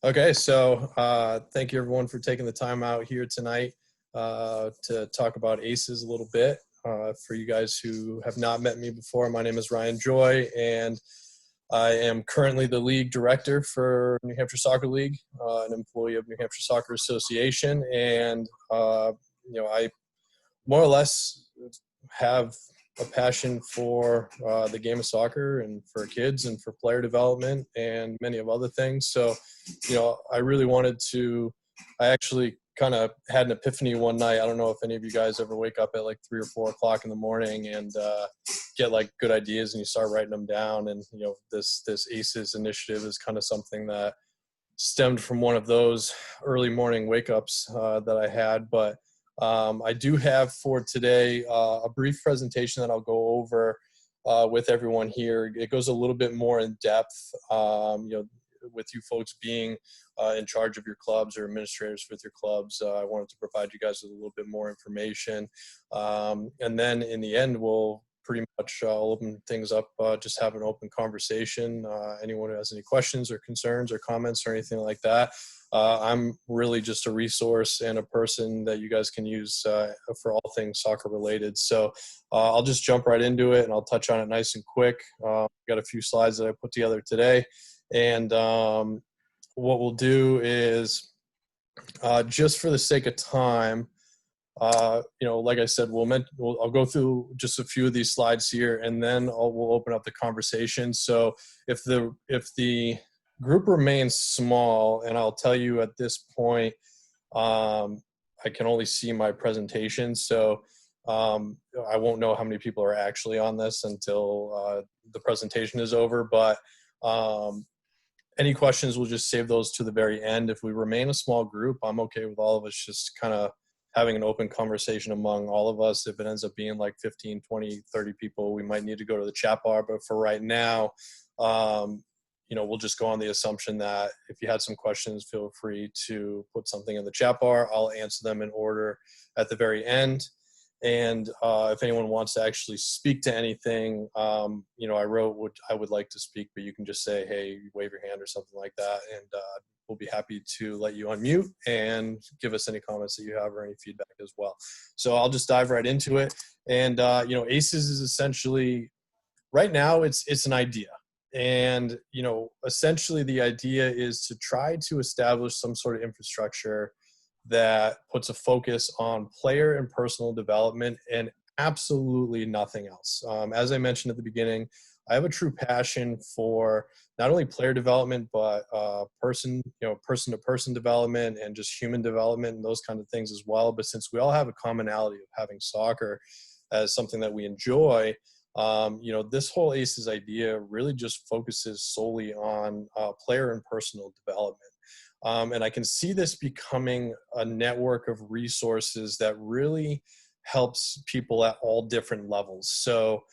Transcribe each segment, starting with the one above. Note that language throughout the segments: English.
Okay, so thank you everyone for taking the time out here tonight to talk about ACES a little bit. For you guys who have not met me before, my name is Ryan Joy, and I am currently the league director for New Hampshire Soccer League, an employee of New Hampshire Soccer Association, and I more or less have a passion for the game of soccer and for kids and for player development and many of other things. So, I really wanted to, I actually kind of had an epiphany one night. I don't know if any of you guys ever wake up at like 3 or 4 o'clock in the morning and get like good ideas and you start writing them down. And, this ACES initiative is kind of something that stemmed from one of those early morning wake ups that I had. But I do have for today a brief presentation that I'll go over with everyone here. It goes a little bit more in depth, with you folks being in charge of your clubs or administrators with your clubs. I wanted to provide you guys with a little bit more information. And then in the end, we'll pretty much open things up, just have an open conversation. Anyone who has any questions or concerns or comments or anything like that, I'm really just a resource and a person that you guys can use for all things soccer related. So I'll just jump right into it and I'll touch on it nice and quick. Got a few slides that I put together today. And what we'll do is, just for the sake of time, like I said, I'll go through just a few of these slides here, and then we'll open up the conversation. So if the group remains small, and I'll tell you at this point, I can only see my presentation, so I won't know how many people are actually on this until the presentation is over. But any questions, we'll just save those to the very end. If we remain a small group, I'm okay with all of us just kind of having an open conversation among all of us. If it ends up being like 15, 20, 30 people, we might need to go to the chat bar. But for right now, we'll just go on the assumption that if you had some questions, feel free to put something in the chat bar. I'll answer them in order at the very end. And if anyone wants to actually speak to anything, I wrote what I would like to speak, but you can just say, hey, wave your hand or something like that. And we'll be happy to let you unmute and give us any comments that you have or any feedback as well. So I'll just dive right into it. And, ACES is essentially, right now, it's an idea. And, essentially the idea is to try to establish some sort of infrastructure that puts a focus on player and personal development and absolutely nothing else. As I mentioned at the beginning, I have a true passion for not only player development, but person-to-person development and just human development and those kind of things as well. But since we all have a commonality of having soccer as something that we enjoy, this whole ACES idea really just focuses solely on player and personal development. And I can see this becoming a network of resources that really helps people at all different levels. So,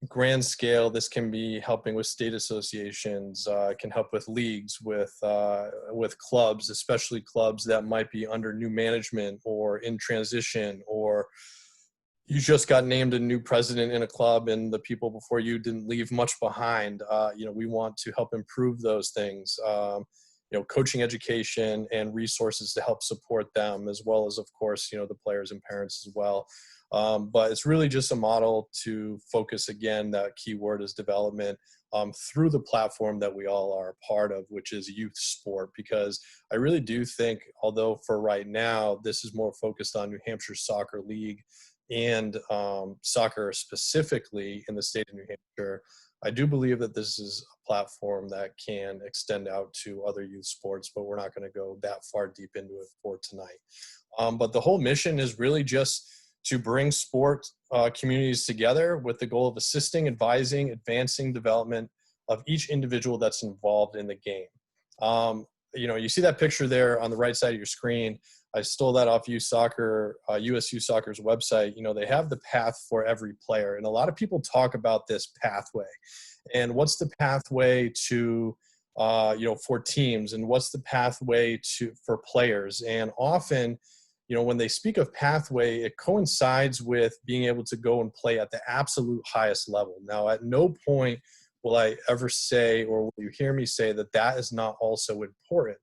grand scale, this can be helping with state associations, can help with leagues, with clubs, especially clubs that might be under new management or in transition, or you just got named a new president in a club and the people before you didn't leave much behind. We want to help improve those things. Coaching education and resources to help support them, as well as, of course, the players and parents as well. But it's really just a model to focus, again, that key word is development, through the platform that we all are a part of, which is youth sport. Because I really do think, although for right now, this is more focused on New Hampshire Soccer League and soccer specifically in the state of New Hampshire, I do believe that this is a platform that can extend out to other youth sports, but we're not going to go that far deep into it for tonight. But the whole mission is really just to bring sport communities together with the goal of assisting, advising, advancing development of each individual that's involved in the game. You see that picture there on the right side of your screen. I stole that off USU Soccer's website. They have the path for every player. And a lot of people talk about this pathway. And what's the pathway to, for teams? And what's the pathway for players? And often, when they speak of pathway, it coincides with being able to go and play at the absolute highest level. Now, at no point will I ever say, or will you hear me say that that is not also important.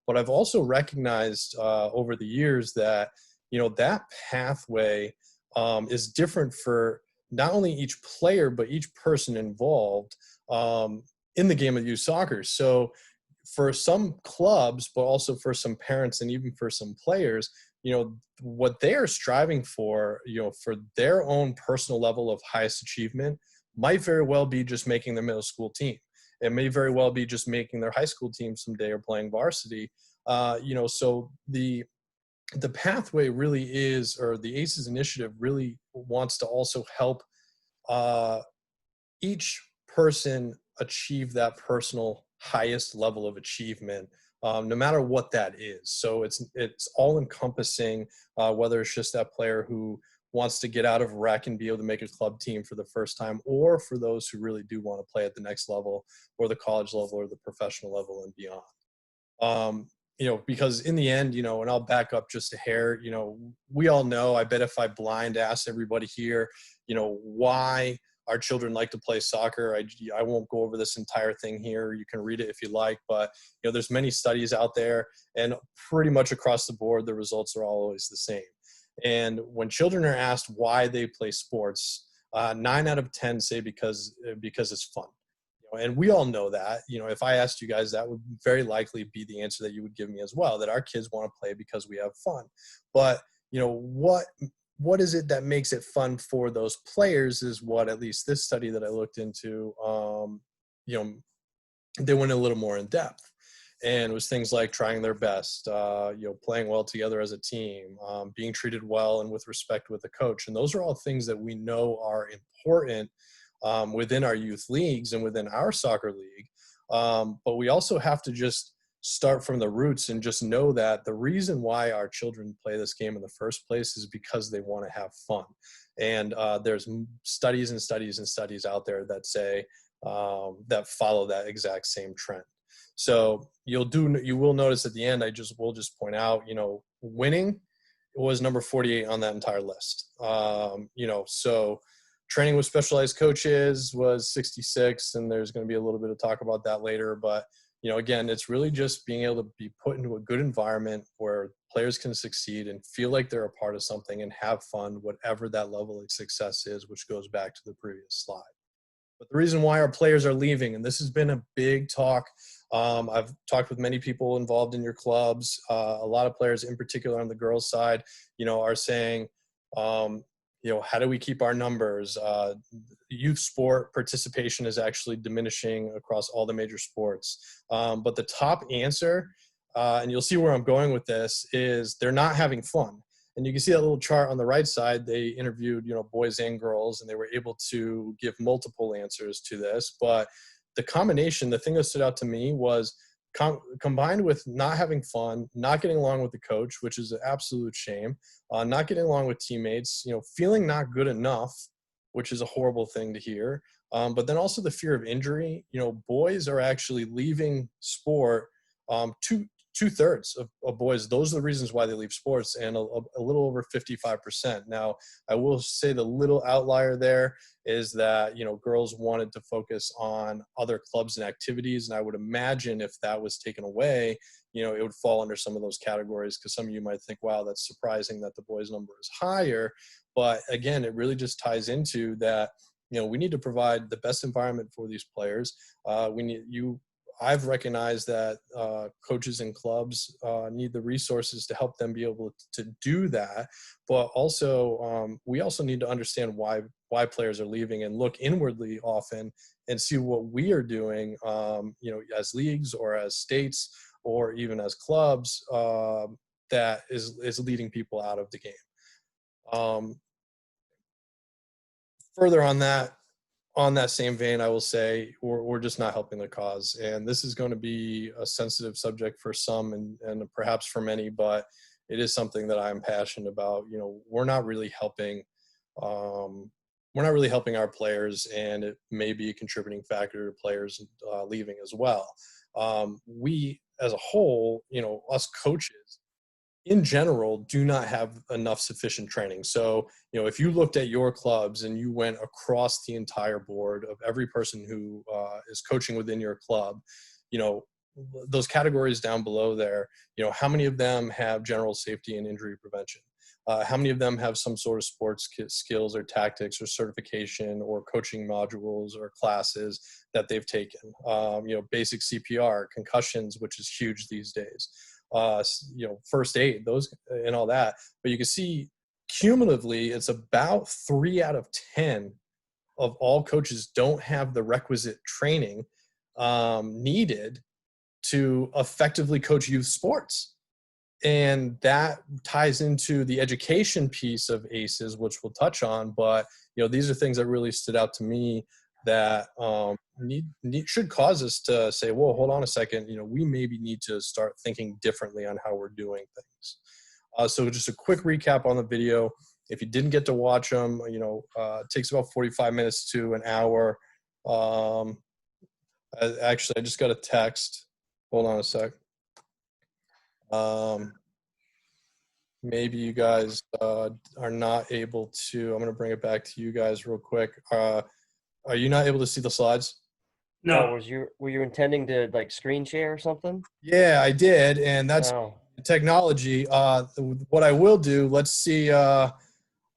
But I've also recognized over the years that, that pathway is different for not only each player, but each person involved in the game of youth soccer. So for some clubs, but also for some parents and even for some players, what they are striving for, for their own personal level of highest achievement might very well be just making their middle school team. It may very well be just making their high school team someday or playing varsity. So the pathway really is, or the ACES initiative really wants to also help each person achieve that personal highest level of achievement, no matter what that is. So it's all encompassing, whether it's just that player who wants to get out of rec and be able to make a club team for the first time, or for those who really do want to play at the next level, or the college level, or the professional level and beyond. Um, because in the end, and I'll back up just a hair, we all know, I bet if I blind ask everybody here, why our children like to play soccer. I won't go over this entire thing here. You can read it if you like, but there's many studies out there, and pretty much across the board, the results are always the same. And when children are asked why they play sports, 9 out of 10 say because it's fun. And we all know that, if I asked you guys, that would very likely be the answer that you would give me as well, that our kids want to play because we have fun. But, what is it that makes it fun for those players is what, at least this study that I looked into, they went a little more in depth. And it was things like trying their best, playing well together as a team, being treated well and with respect with the coach. And those are all things that we know are important within our youth leagues and within our soccer league. But we also have to just start from the roots and just know that the reason why our children play this game in the first place is because they want to have fun. And there's studies and studies and studies out there that say that follow that exact same trend. So you will notice at the end, will just point out, winning was number 48 on that entire list. So training with specialized coaches was 66, and there's going to be a little bit of talk about that later. But, again, it's really just being able to be put into a good environment where players can succeed and feel like they're a part of something and have fun, whatever that level of success is, which goes back to the previous slide. But the reason why our players are leaving, and this has been a big talk, I've talked with many people involved in your clubs. A lot of players, in particular on the girls' side, are saying, how do we keep our numbers? Youth sport participation is actually diminishing across all the major sports. But the top answer, and you'll see where I'm going with this, is they're not having fun. And you can see that little chart on the right side. They interviewed, boys and girls, and they were able to give multiple answers to this. But the combination, the thing that stood out to me was combined with not having fun, not getting along with the coach, which is an absolute shame, not getting along with teammates, feeling not good enough, which is a horrible thing to hear. But then also the fear of injury. Boys are actually leaving sport, two-thirds of boys. Those are the reasons why they leave sports, and a little over 55%. Now, I will say the little outlier there is that, girls wanted to focus on other clubs and activities. And I would imagine if that was taken away, it would fall under some of those categories, because some of you might think, wow, that's surprising that the boys' number is higher. But again, it really just ties into that, we need to provide the best environment for these players. I've recognized that coaches and clubs need the resources to help them be able to do that. But also, we also need to understand why players are leaving, and look inwardly often and see what we are doing, as leagues or as states or even as clubs, that is leading people out of the game. Further on that same vein, I will say we're just not helping the cause. And this is going to be a sensitive subject for some and perhaps for many, but it is something that I'm passionate about. We're not really helping our players, and it may be a contributing factor to players leaving as well. We as a whole, us coaches, in general, do not have enough sufficient training. So, if you looked at your clubs and you went across the entire board of every person who is coaching within your club, you know, those categories down below there, how many of them have general safety and injury prevention? How many of them have some sort of sports skills or tactics or certification or coaching modules or classes that they've taken? Basic CPR, concussions, which is huge these days. First aid, those and all that. But you can see cumulatively, it's about 3 out of 10 of all coaches don't have the requisite training needed to effectively coach youth sports. And that ties into the education piece of ACES, which we'll touch on. But these are things that really stood out to me that should cause us to say, "Whoa, hold on a second. We maybe need to start thinking differently on how we're doing things." So just a quick recap on the video. If you didn't get to watch them, it takes about 45 minutes to an hour. Actually, I just got a text. Hold on a sec. Maybe you guys are not able to. I'm going to bring it back to you guys real quick. Are you not able to see the slides? No. Oh, Were you intending to like screen share or something? yeah, I did, and that's No. technology. What I will do, let's see. I'll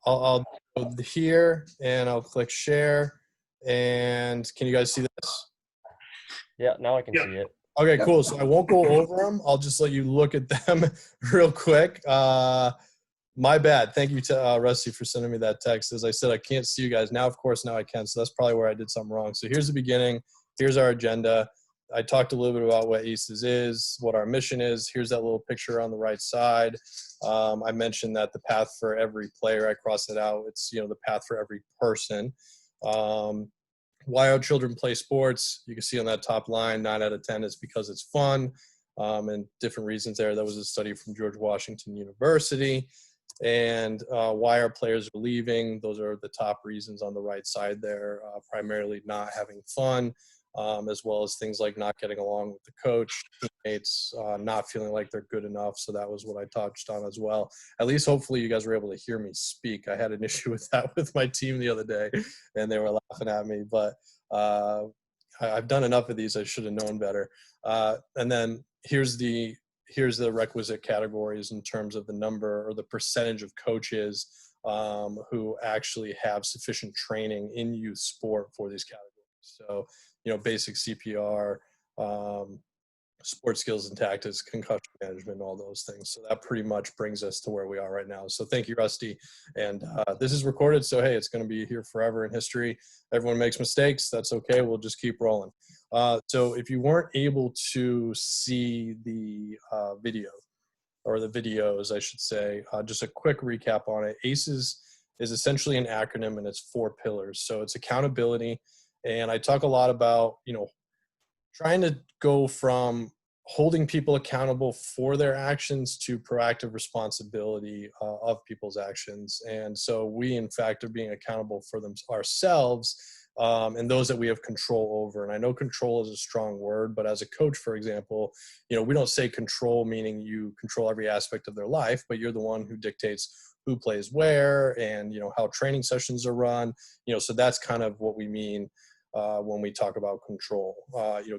go here, and I'll click share. And can you guys see this? Yeah, now I can Yeah. see it. Okay, cool. So I won't go over them. I'll just let you look at them real quick. My bad. Thank you to Rusty for sending me that text. As I said, I can't see you guys now. Of course, now I can. So that's probably where I did something wrong. So here's the beginning. Here's our agenda. I talked a little bit about what ACES is, what our mission is. Here's that little picture on the right side. I mentioned that the path for every player, I crossed it out. It's, the path for every person. Why our children play sports. You can see on that top line, 9 out of 10 is because it's fun, and different reasons there. That was a study from George Washington University. And why our players are leaving. Those are the top reasons on the right side there, primarily not having fun, as well as things like not getting along with the coach, teammates, not feeling like they're good enough. So that was what I touched on as well. At least hopefully you guys were able to hear me speak. I had an issue with that with my team the other day, and they were laughing at me. But I've done enough of these. I should have known better. And then here's the requisite categories in terms of the number or the percentage of coaches who actually have sufficient training in youth sport for these categories. So, basic CPR, sports skills and tactics, concussion management, all those things. So that pretty much brings us to where we are right now. So thank you, Rusty. And this is recorded, so hey, it's going to be here forever in history. Everyone makes mistakes. That's okay. We'll just keep rolling. So if you weren't able to see the video, or the videos, I should say, just a quick recap on it. ACES is essentially an acronym, and it's 4 pillars. So it's accountability. And I talk a lot about, trying to go from holding people accountable for their actions to proactive responsibility of people's actions. And so we, in fact, are being accountable for them ourselves, and those that we have control over. And I know control is a strong word, but as a coach, for example, we don't say control meaning you control every aspect of their life, but you're the one who dictates who plays where and, how training sessions are run. So that's kind of what we mean when we talk about control.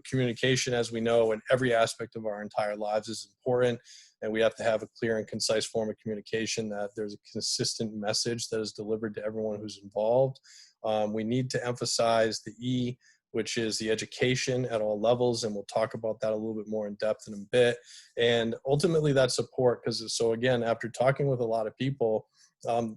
Communication, as we know, in every aspect of our entire lives is important, and we have to have a clear and concise form of communication, that there's a consistent message that is delivered to everyone who's involved. We need to emphasize the E, which is the education at all levels, and we'll talk about that a little bit more in depth in a bit. And ultimately that support, because so again, after talking with a lot of people,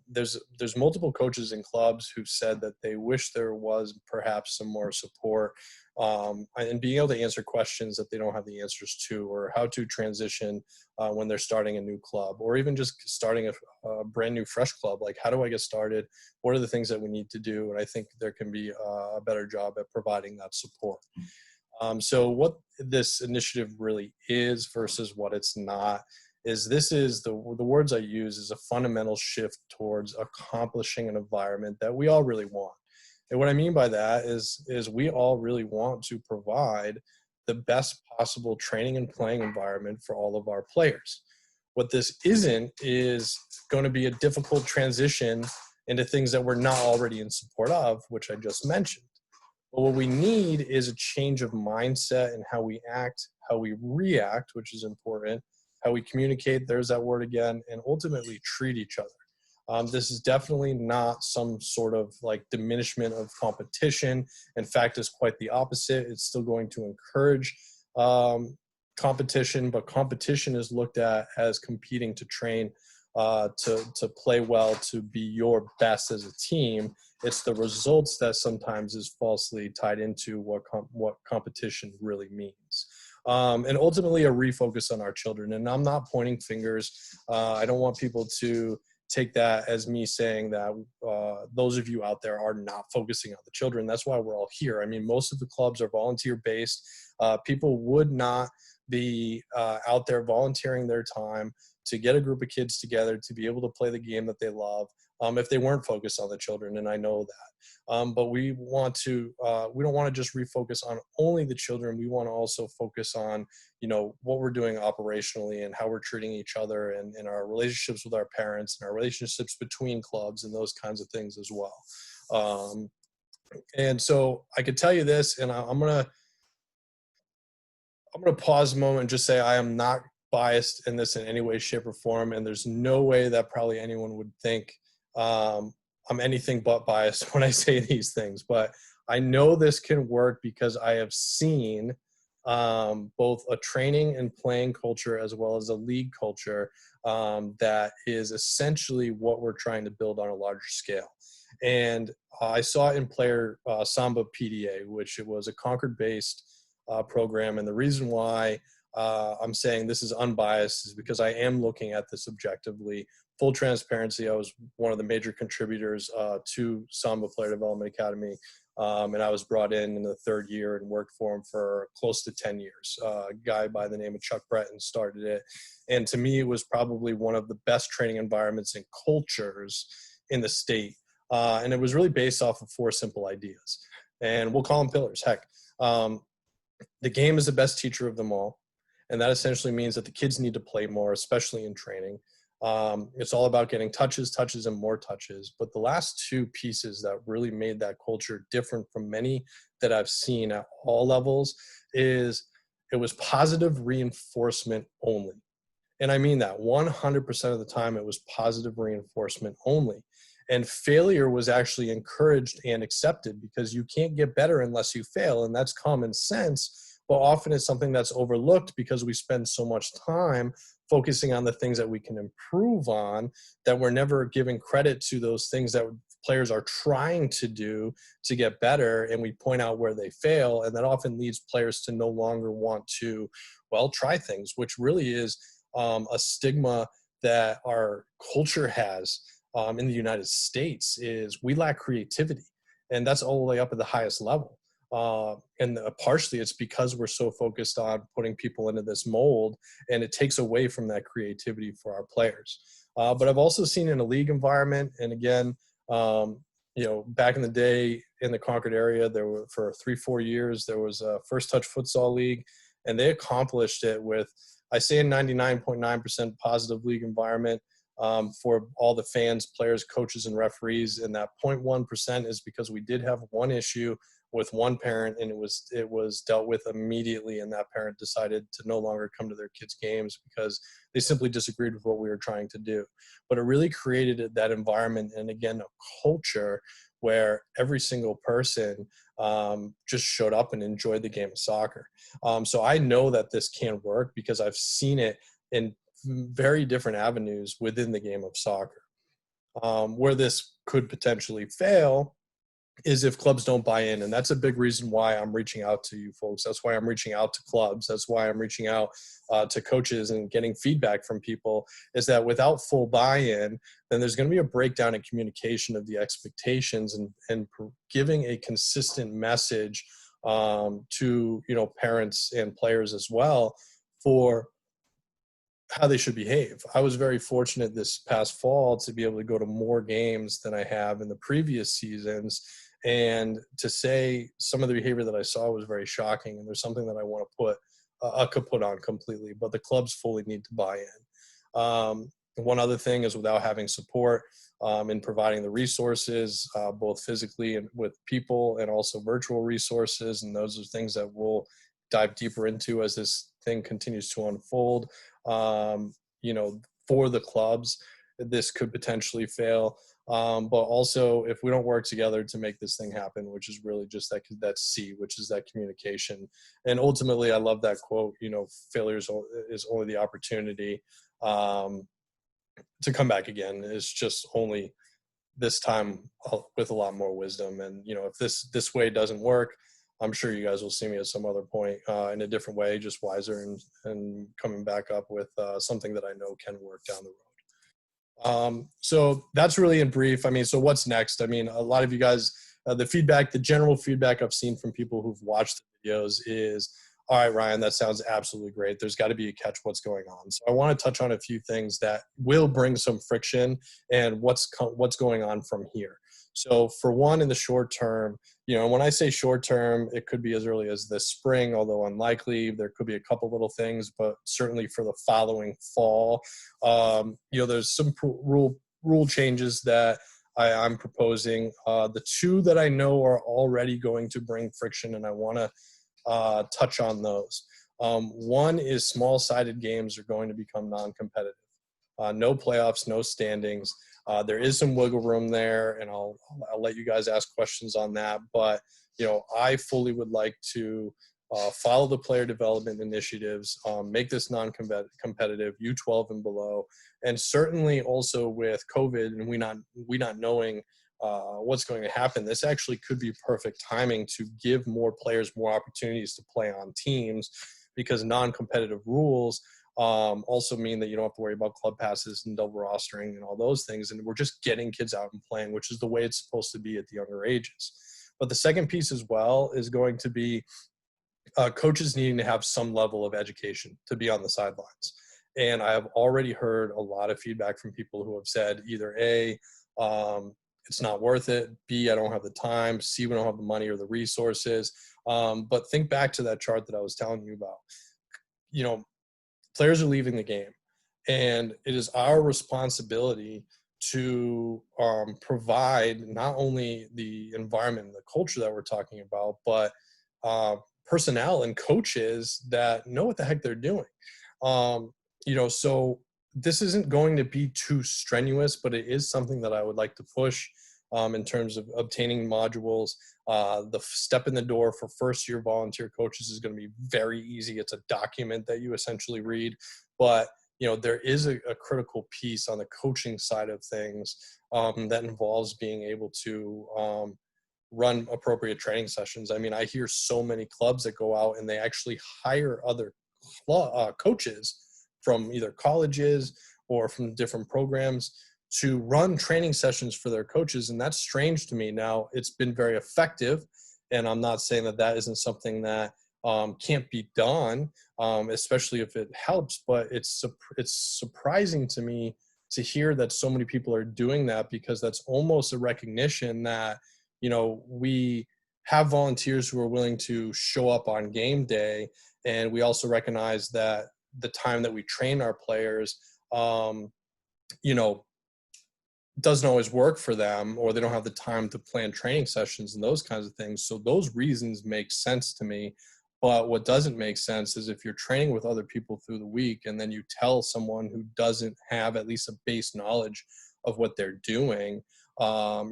there's multiple coaches in clubs who've said that they wish there was perhaps some more support, and being able to answer questions that they don't have the answers to, or how to transition when they're starting a new club, or even just starting a brand new fresh club. Like, how do I get started? What are the things that we need to do? And I think there can be a better job at providing that support. So what this initiative really is versus what it's not is the words I use is a fundamental shift towards accomplishing an environment that we all really want. And what I mean by that is we all really want to provide the best possible training and playing environment for all of our players. What this isn't is going to be a difficult transition into things that we're not already in support of, which I just mentioned. But what we need is a change of mindset in how we act, how we react, which is important, how we communicate, there's that word again, and ultimately treat each other. This is definitely not some sort of like diminishment of competition. In fact, it's quite the opposite. It's still going to encourage competition, but competition is looked at as competing to train, to play well, to be your best as a team. It's the results that sometimes is falsely tied into what competition really means. And ultimately a refocus on our children. And I'm not pointing fingers. I don't want people to take that as me saying that those of you out there are not focusing on the children. That's why we're all here. I mean, most of the clubs are volunteer based. People would not be out there volunteering their time to get a group of kids together to be able to play the game that they love, if they weren't focused on the children, and I know that. But we don't want to just refocus on only the children. We want to also focus on, what we're doing operationally and how we're treating each other, and our relationships with our parents and our relationships between clubs and those kinds of things as well. And so I could tell you this, and I'm gonna pause a moment and just say I am not biased in this in any way, shape, or form, and there's no way that probably anyone would think I'm anything but biased when I say these things. But I know this can work because I have seen both a training and playing culture as well as a league culture that is essentially what we're trying to build on a larger scale. And I saw it in player Samba PDA, which it was a Concord-based program. And the reason why I'm saying this is unbiased is because I am looking at this objectively. Full transparency, I was one of the major contributors to Samba Player Development Academy, and I was brought in the third year and worked for him for close to 10 years. A guy by the name of Chuck Breton started it, and to me, it was probably one of the best training environments and cultures in the state, and it was really based off of 4 simple ideas, and we'll call them pillars. Heck, the game is the best teacher of them all. And that essentially means that the kids need to play more, especially in training. It's all about getting touches, and more touches. But the last 2 pieces that really made that culture different from many that I've seen at all levels is it was positive reinforcement only. And I mean that 100% of the time it was positive reinforcement only. And failure was actually encouraged and accepted because you can't get better unless you fail. And that's common sense. But often it's something that's overlooked because we spend so much time focusing on the things that we can improve on that we're never giving credit to those things that players are trying to do to get better. And we point out where they fail. And that often leads players to no longer want to, try things, which really is a stigma that our culture has in the United States is we lack creativity. And that's all the way up at the highest level. And partially it's because we're so focused on putting people into this mold, and it takes away from that creativity for our players. But I've also seen in a league environment, and again, back in the day in the Concord area, there were for 3-4 years, there was a First Touch Futsal League, and they accomplished it with, I say, a 99.9% positive league environment. For all the fans, players, coaches, and referees, and that 0.1% is because we did have one issue with one parent, and it was dealt with immediately, and that parent decided to no longer come to their kids' games because they simply disagreed with what we were trying to do. But it really created that environment, and again, a culture where every single person just showed up and enjoyed the game of soccer. So I know that this can work because I've seen it in very different avenues within the game of soccer. Where this could potentially fail is if clubs don't buy in. And that's a big reason why I'm reaching out to you folks. That's why I'm reaching out to clubs. That's why I'm reaching out to coaches and getting feedback from people, is that without full buy-in, then there's going to be a breakdown in communication of the expectations and giving a consistent message to, parents and players as well for how they should behave. I was very fortunate this past fall to be able to go to more games than I have in the previous seasons. And to say some of the behavior that I saw was very shocking. And there's something that I want to put on completely, but the clubs fully need to buy in. One other thing is without having support in providing the resources, both physically and with people and also virtual resources. And those are things that we'll dive deeper into as this thing continues to unfold. You know, for the clubs, this could potentially fail. But also, if we don't work together to make this thing happen, which is really just that C, which is that communication. And ultimately, I love that quote, you know, failure is only the opportunity to come back again. It's just only this time with a lot more wisdom. And, you know, if this way doesn't work, I'm sure you guys will see me at some other point in a different way, just wiser and coming back up with something that I know can work down the road. So that's really in brief. I mean, so what's next? I mean, a lot of you guys, the general feedback I've seen from people who've watched the videos is, all right, Ryan, that sounds absolutely great. There's got to be a catch. What's going on? So I want to touch on a few things that will bring some friction and what's going on from here. So for one, in the short term, you know, when I say short term, it could be as early as this spring, although unlikely. There could be a couple little things, but certainly for the following fall, you know, there's some rule changes that I'm proposing. The two that I know are already going to bring friction, and I want to touch on those. One is small-sided games are going to become non-competitive. No playoffs, no standings. There is some wiggle room there, and I'll let you guys ask questions on that. But, you know, I fully would like to follow the player development initiatives, make this non-competitive, U12 and below, and certainly also with COVID and we not knowing what's going to happen, this actually could be perfect timing to give more players more opportunities to play on teams, because non-competitive rules also mean that you don't have to worry about club passes and double rostering and all those things. And we're just getting kids out and playing, which is the way it's supposed to be at the younger ages. But the second piece as well is going to be coaches needing to have some level of education to be on the sidelines. And I have already heard a lot of feedback from people who have said either A, it's not worth it, B, I don't have the time, C, we don't have the money or the resources. But think back to that chart that I was telling you about. You know, players are leaving the game, and it is our responsibility to provide not only the environment and the culture that we're talking about, but personnel and coaches that know what the heck they're doing. You know, so this isn't going to be too strenuous, but it is something that I would like to push in terms of obtaining modules. The step in the door for first-year volunteer coaches is going to be very easy. It's a document that you essentially read, but you know, there is a critical piece on the coaching side of things that involves being able to run appropriate training sessions. I mean, I hear so many clubs that go out and they actually hire other coaches from either colleges or from different programs to run training sessions for their coaches. And that's strange to me. Now, it's been very effective, and I'm not saying that that isn't something that can't be done, especially if it helps, but it's surprising to me to hear that so many people are doing that, because that's almost a recognition that, you know, we have volunteers who are willing to show up on game day, and we also recognize that the time that we train our players, you know, doesn't always work for them, or they don't have the time to plan training sessions and those kinds of things. So those reasons make sense to me. But what doesn't make sense is if you're training with other people through the week and then you tell someone who doesn't have at least a base knowledge of what they're doing, you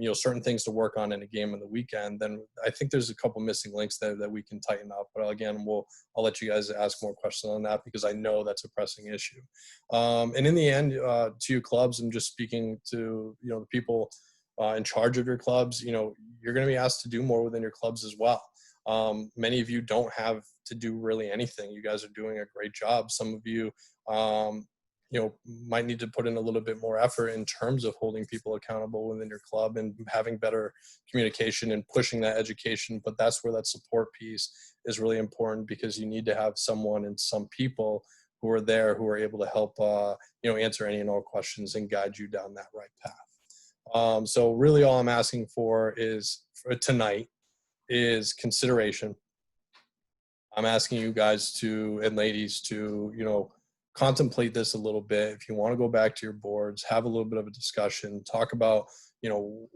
know, certain things to work on in a game on the weekend, then I think there's a couple missing links there that we can tighten up. But again, I'll let you guys ask more questions on that, because I know that's a pressing issue. And in the end, to you clubs, I'm just speaking to, you know, the people in charge of your clubs. You know, you're going to be asked to do more within your clubs as well. Many of you don't have to do really anything. You guys are doing a great job. Some of you, you know, might need to put in a little bit more effort in terms of holding people accountable within your club and having better communication and pushing that education. But that's where that support piece is really important, because you need to have someone and some people who are there who are able to help, you know, answer any and all questions and guide you down that right path. So really all I'm asking for tonight is consideration. I'm asking you guys to, and ladies, to, you know, contemplate this a little bit. If you want to go back to your boards, have a little bit of a discussion, talk about, you know,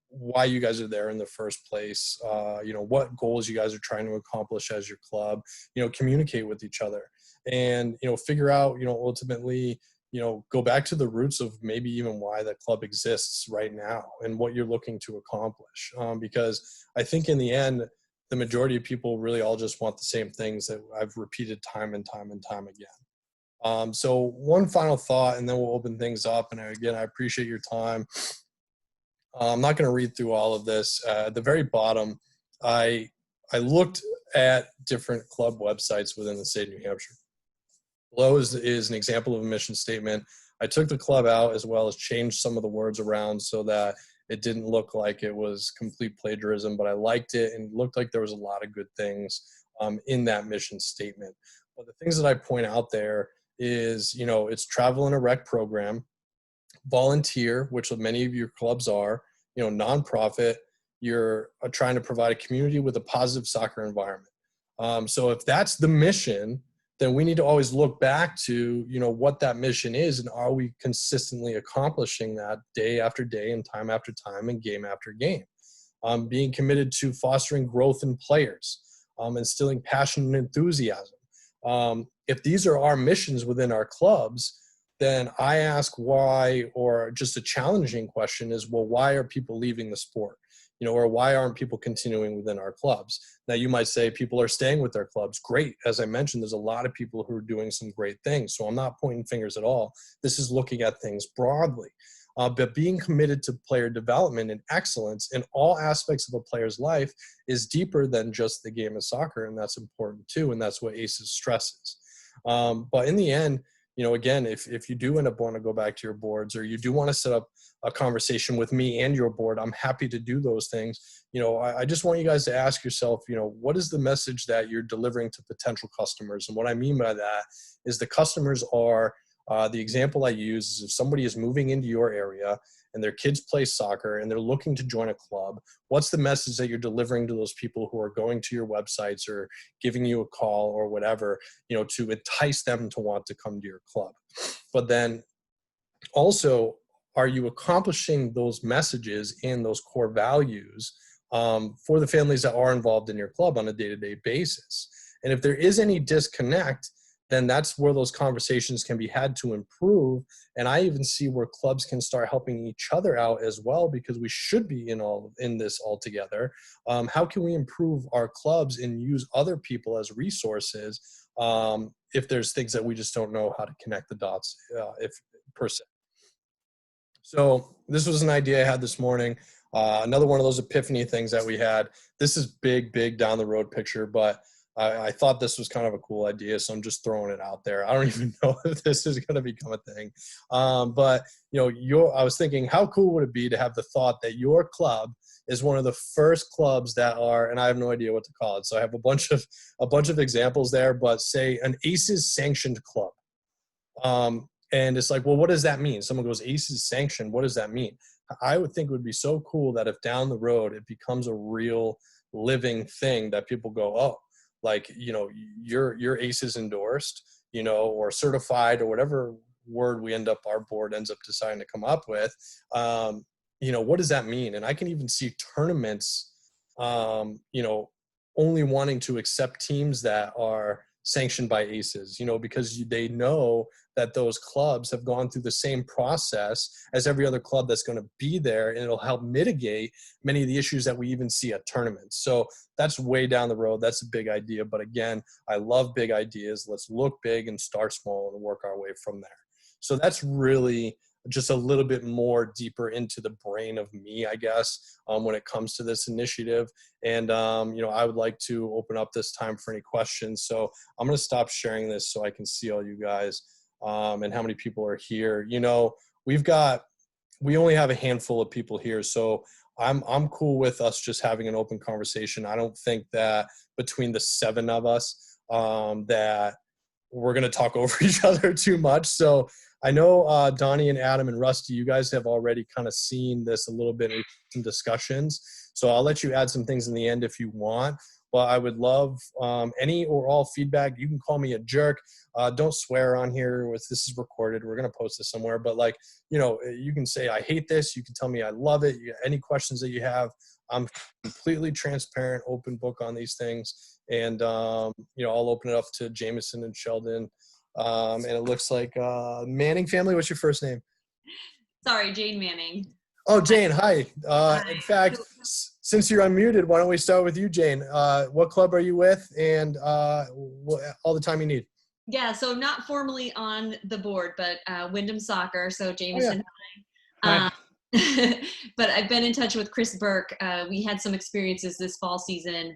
why you guys are there in the first place, you know, what goals you guys are trying to accomplish as your club, you know, communicate with each other and, you know, figure out, you know, ultimately, you know, go back to the roots of maybe even why the club exists right now and what you're looking to accomplish. Because I think in the end, the majority of people really all just want the same things that I've repeated time and time and time again. So one final thought, and then we'll open things up. And again, I appreciate your time. I'm not going to read through all of this. At the very bottom, I looked at different club websites within the state of New Hampshire. Below is an example of a mission statement. I took the club out as well as changed some of the words around so that it didn't look like it was complete plagiarism, but I liked it and looked like there was a lot of good things in that mission statement. But the things that I point out there is, you know, it's travel and a rec program, volunteer, which many of your clubs are, you know, nonprofit, you're trying to provide a community with a positive soccer environment. So if that's the mission, then we need to always look back to, you know, what that mission is and are we consistently accomplishing that day after day and time after time and game after game. Being committed to fostering growth in players, instilling passion and enthusiasm. If these are our missions within our clubs, then I ask why, or just a challenging question is, well, why are people leaving the sport? You know, or why aren't people continuing within our clubs? Now, you might say people are staying with their clubs. Great. As I mentioned, there's a lot of people who are doing some great things. So I'm not pointing fingers at all. This is looking at things broadly. But being committed to player development and excellence in all aspects of a player's life is deeper than just the game of soccer. And that's important too. And that's what ACES stresses. But in the end, you know, again, if you do end up wanting to go back to your boards or you do want to set up a conversation with me and your board, I'm happy to do those things. You know, I just want you guys to ask yourself, you know, what is the message that you're delivering to potential customers? And what I mean by that is the customers are, the example I use is if somebody is moving into your area and their kids play soccer and they're looking to join a club, what's the message that you're delivering to those people who are going to your websites or giving you a call or whatever, you know, to entice them to want to come to your club? But then also, are you accomplishing those messages and those core values for the families that are involved in your club on a day-to-day basis? And if there is any disconnect, then that's where those conversations can be had to improve. And I even see where clubs can start helping each other out as well, because we should be in this all together. How can we improve our clubs and use other people as resources if there's things that we just don't know how to connect the dots if per se? So this was an idea I had this morning. Another one of those epiphany things that we had. This is big down the road picture, but I thought this was kind of a cool idea, so I'm just throwing it out there. I don't even know if this is going to become a thing. But, you know, I was thinking, how cool would it be to have the thought that your club is one of the first clubs that are, and I have no idea what to call it. So I have a bunch of examples there, but say an ACES sanctioned club. And it's like, well, what does that mean? Someone goes, ACES sanctioned. What does that mean? I would think it would be so cool that if down the road it becomes a real living thing that people go, oh, like, you know, your ACES endorsed, you know, or certified or whatever word our board ends up deciding to come up with. You know, what does that mean? And I can even see tournaments, you know, only wanting to accept teams that are sanctioned by ACES, you know, because they know that those clubs have gone through the same process as every other club that's going to be there, and it'll help mitigate many of the issues that we even see at tournaments. So that's way down the road. That's a big idea. But again, I love big ideas. Let's look big and start small and work our way from there. So that's really just a little bit more deeper into the brain of me, I guess, when it comes to this initiative. And, you know, I would like to open up this time for any questions. So I'm going to stop sharing this so I can see all you guys and how many people are here. You know, we only have a handful of people here. So I'm cool with us just having an open conversation. I don't think that between the 7 of us that we're going to talk over each other too much. So I know Donnie and Adam and Rusty, you guys have already kind of seen this a little bit in some discussions. So I'll let you add some things in the end if you want. but I would love any or all feedback. You can call me a jerk. Don't swear on here. This is recorded. We're going to post this somewhere. But like, you can say, I hate this. You can tell me I love it. Any questions that you have, I'm completely transparent, open book on these things. And, I'll open it up to Jameson and Sheldon. And it looks like Manning family. What's your first name? Sorry, Jane Manning. Oh, Jane, hi. Hi. In fact, since you're unmuted, why don't we start with you, Jane? What club are you with, and all the time you need? Yeah, so not formally on the board, but Wyndham Soccer, so Jameson. Oh, yeah. But I've been in touch with Chris Burke. We had some experiences this fall season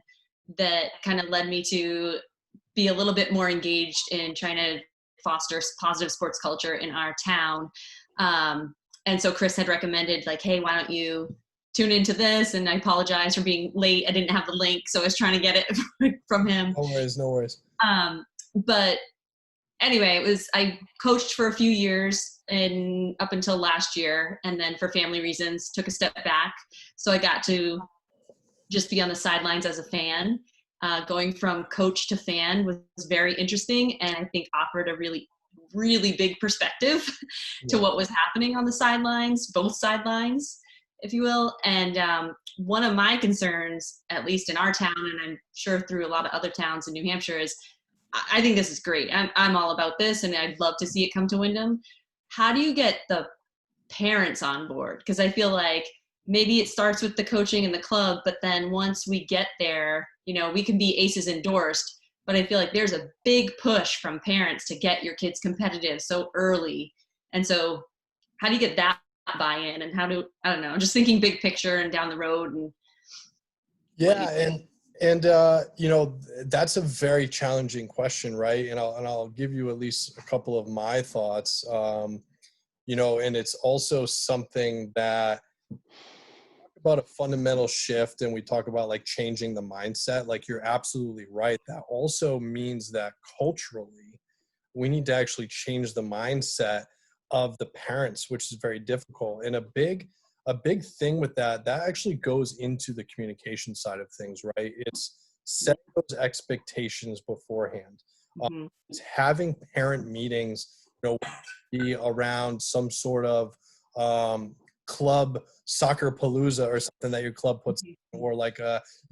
that kind of led me to be a little bit more engaged in trying to foster positive sports culture in our town. And so Chris had recommended, like, hey, why don't you tune into this? And I apologize for being late. I didn't have the link, so I was trying to get it from him. No worries. But anyway, I coached for a few years up until last year, and then for family reasons took a step back. So I got to just be on the sidelines as a fan. Going from coach to fan was very interesting, and I think offered a really big perspective to what was happening on the sidelines, both sidelines, if you will. And one of my concerns, at least in our town, and I'm sure through a lot of other towns in New Hampshire, is I think this is great. I'm all about this, and I'd love to see it come to Wyndham. How do you get the parents on board? Because I feel like maybe it starts with the coaching and the club, but then once we get there, we can be ACES endorsed, but I feel like there's a big push from parents to get your kids competitive so early. And so how do you get that buy-in, and I don't know, just thinking big picture and down the road. And yeah. And that's a very challenging question. Right. And I'll give you at least a couple of my thoughts, and it's also something that about a fundamental shift, and we talk about like changing the mindset. Like, you're absolutely right. That also means that culturally we need to actually change the mindset of the parents, which is very difficult. And a big thing with that actually goes into the communication side of things, right? It's setting those expectations beforehand. It's having parent meetings, be around some sort of club soccer palooza or something that your club puts on, or like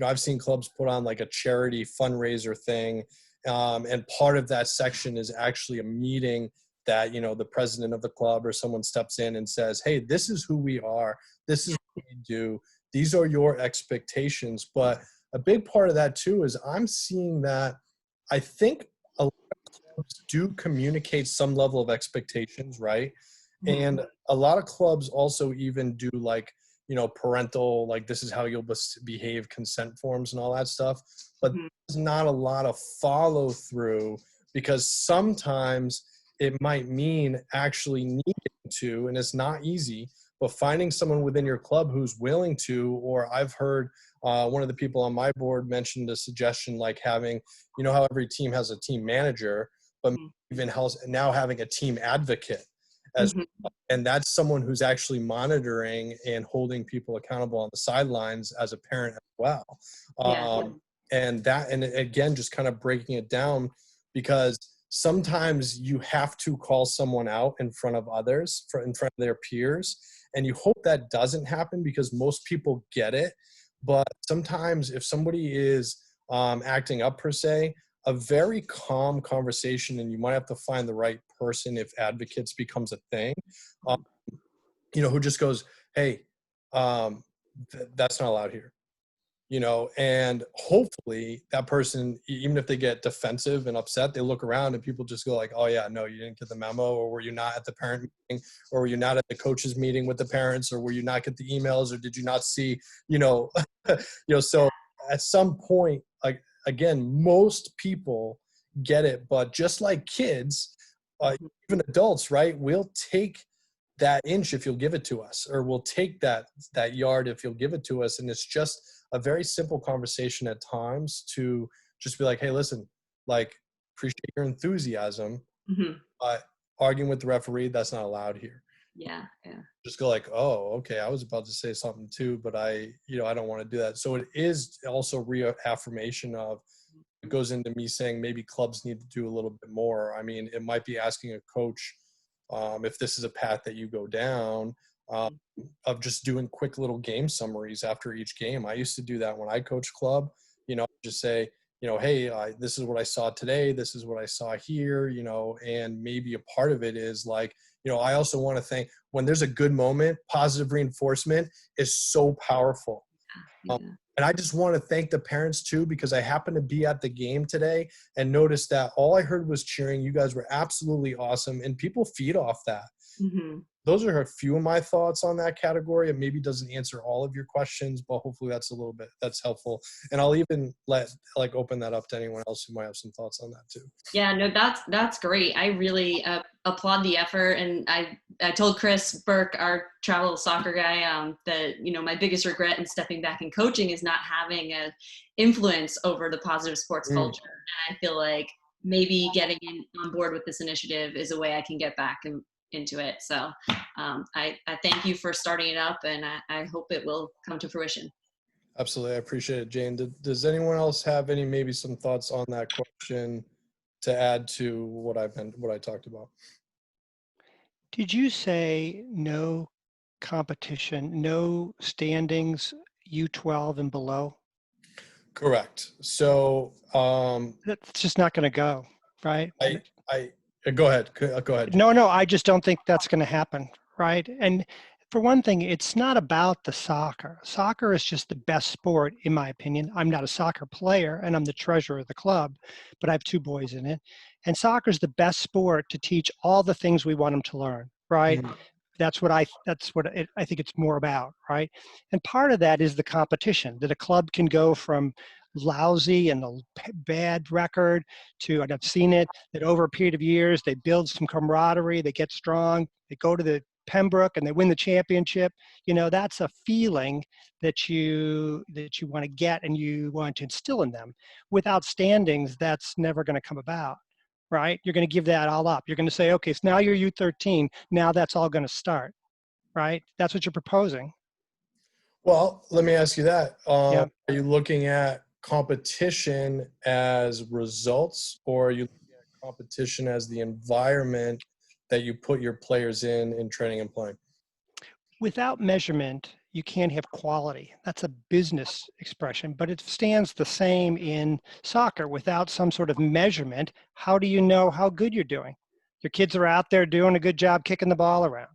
I've seen clubs put on like a charity fundraiser thing, and part of that section is actually a meeting that the president of the club or someone steps in and says, hey, this is who we are, this is what we do, these are your expectations. But a big part of that too is I'm seeing that I think a lot of clubs do communicate some level of expectations, right? And a lot of clubs also even do like, parental, like, this is how you'll behave, consent forms and all that stuff. But there's not a lot of follow through, because sometimes it might mean actually needing to, and it's not easy, but finding someone within your club who's willing to. Or I've heard one of the people on my board mentioned a suggestion like having, how every team has a team manager, but even now having a team advocate as well. And that's someone who's actually monitoring and holding people accountable on the sidelines as a parent as well. And again, just kind of breaking it down, because sometimes you have to call someone out in front of others, in front of their peers. And you hope that doesn't happen, because most people get it. But sometimes if somebody is acting up per se, a very calm conversation, and you might have to find the right person if advocates becomes a thing, who just goes, hey, that's not allowed here, and hopefully that person, even if they get defensive and upset, they look around and people just go like, oh yeah, no, you didn't get the memo, or were you not at the parent meeting, or were you not at the coaches meeting with the parents, or were you not get the emails, or did you not see, so at some point, like, again, most people get it, but just like kids, even adults, right? We'll take that inch if you'll give it to us, or we'll take that yard if you'll give it to us. And it's just a very simple conversation at times to just be like, hey, listen, like, appreciate your enthusiasm, but arguing with the referee, that's not allowed here. Yeah. Yeah. Just go like, oh, okay, I was about to say something too, but I don't want to do that. So it is also reaffirmation of, it goes into me saying maybe clubs need to do a little bit more. I mean, it might be asking a coach, if this is a path that you go down, of just doing quick little game summaries after each game. I used to do that when I coached club, just say, hey, this is what I saw today. This is what I saw here, and maybe a part of it is like, I also want to think when there's a good moment, positive reinforcement is so powerful. Yeah. And I just want to thank the parents too, because I happened to be at the game today and noticed that all I heard was cheering. You guys were absolutely awesome, and people feed off that. Mm-hmm. Those are a few of my thoughts on that category. It maybe doesn't answer all of your questions, but hopefully that's helpful. And I'll even open that up to anyone else who might have some thoughts on that too. Yeah, no, that's great. I really applaud the effort. And I told Chris Burke, our travel soccer guy, that, my biggest regret in stepping back in coaching is not having an influence over the positive sports culture. And I feel like maybe getting on board with this initiative is a way I can get back into it. So I thank you for starting it up, and I hope it will come to fruition. Absolutely. I appreciate it, Jane. Does anyone else have maybe some thoughts on that question to add to what I talked about? Did you say no competition, no standings, U12 and below? Correct. So That's just not going to go, right? I go ahead. Go ahead. No, I just don't think that's going to happen, right? And for one thing, it's not about the soccer. Soccer is just the best sport, in my opinion. I'm not a soccer player, and I'm the treasurer of the club, but I have 2 boys in it. And soccer is the best sport to teach all the things we want them to learn, right? Mhm. I think it's more about, right? And part of that is the competition, that a club can go from lousy and a bad record to, and I've seen it, that over a period of years, they build some camaraderie, they get strong, they go to the Pembroke and they win the championship. That's a feeling that you want to get and you want to instill in them. Without standings, that's never going to come about, right? You're going to give that all up. You're going to say, okay, so now you're U13, now that's all going to start, right? That's what you're proposing. Well, let me ask you that. Yeah. Are you looking at competition as results, or are you looking at competition as the environment that you put your players in training and playing? Without measurement, you can't have quality. That's a business expression, but it stands the same in soccer. Without some sort of measurement, how do you know how good you're doing? Your kids are out there doing a good job kicking the ball around.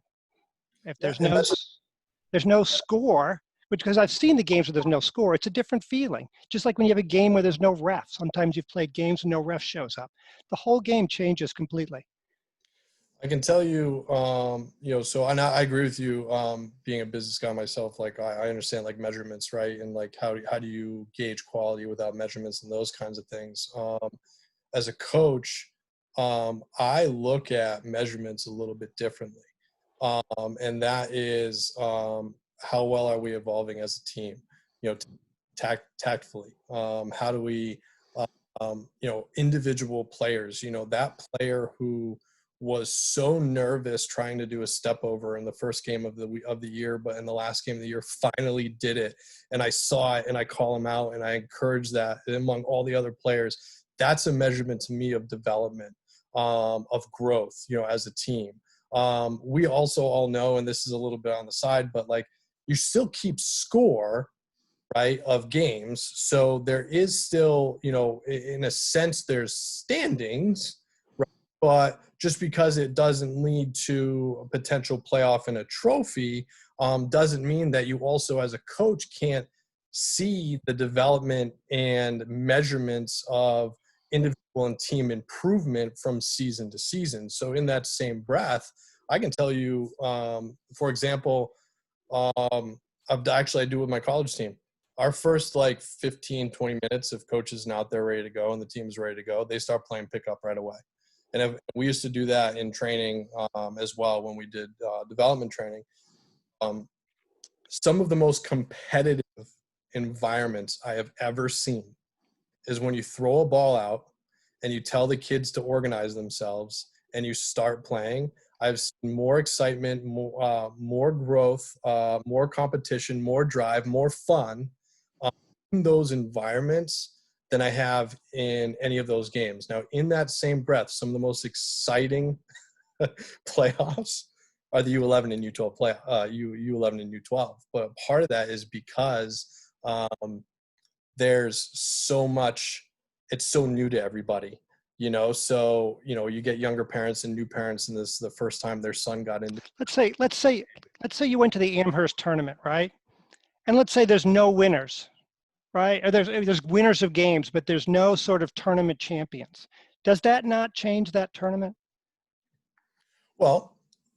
If there's no score, because I've seen the games where there's no score, it's a different feeling. Just like when you have a game where there's no ref. Sometimes you've played games and no ref shows up. The whole game changes completely. I can tell you, so and I agree with you, being a business guy myself, like I understand like measurements, right? And like how do you gauge quality without measurements and those kinds of things. As a coach, I look at measurements a little bit differently. And that is, how well are we evolving as a team, tactfully? How do we, individual players, that player who was so nervous trying to do a step over in the first game of the year, but in the last game of the year finally did it. And I saw it and I call him out and I encourage that among all the other players. That's a measurement to me of development, of growth, as a team. We also all know, and this is a little bit on the side, but like you still keep score, right, of games. So there is still, in a sense, there's standings, right? But just because it doesn't lead to a potential playoff and a trophy, doesn't mean that you also as a coach can't see the development and measurements of individual and team improvement from season to season. So in that same breath, I can tell you, for example, I do with my college team. Our first 15, 20 minutes, if coach isn't out there ready to go and the team's ready to go, they start playing pickup right away. And we used to do that in training, as well when we did development training. Some of the most competitive environments I have ever seen is when you throw a ball out and you tell the kids to organize themselves and you start playing, I've seen more excitement, more growth, more competition, more drive, more fun in those environments than I have in any of those games. Now, in that same breath, some of the most exciting playoffs are the U11 and U12 U11 and U12. But part of that is because there's so much, it's so new to everybody, so you get younger parents and new parents, and this is the first time their son got into. Let's say you went to the Amherst tournament, right? And let's say there's no winners, right? Or there's winners of games, but there's no sort of tournament champions. Does that not change that tournament? Well,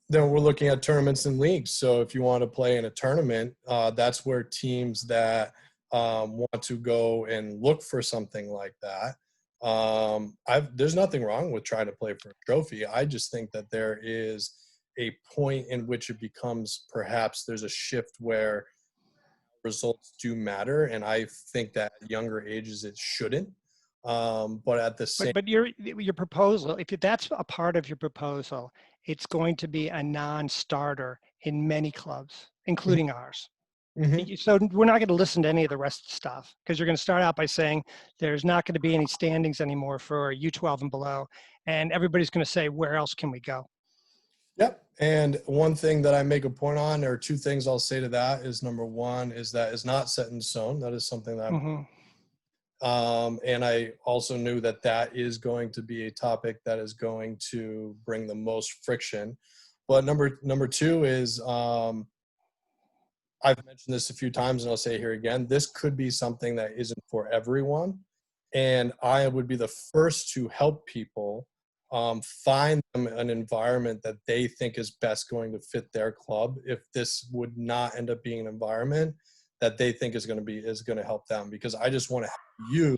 then we're looking at tournaments and leagues. So if you want to play in a tournament, that's where teams that want to go and look for something like that. There's nothing wrong with trying to play for a trophy. I just think that there is a point in which it becomes, perhaps there's a shift where results do matter. And I think that at younger ages, it shouldn't. But at the same, but your proposal, if that's a part of your proposal, it's going to be a non-starter in many clubs, including ours. mm-hmm. So we're not going to listen to any of the rest of the stuff, because you're going to start out by saying there's not going to be any standings anymore for U12 and below, and everybody's going to say, where else can we go? Yep. And one thing that I make a point on, or two things I'll say to that, is number one is that is not set in stone. That is something that and I also knew that that is going to be a topic that is going to bring the most friction. But number two is, I've mentioned this a few times, and I'll say it here again, this could be something that isn't for everyone. And I would be the first to help people find them an environment that they think is best going to fit their club, if this would not end up being an environment that they think is going to help them, because I just want to help you,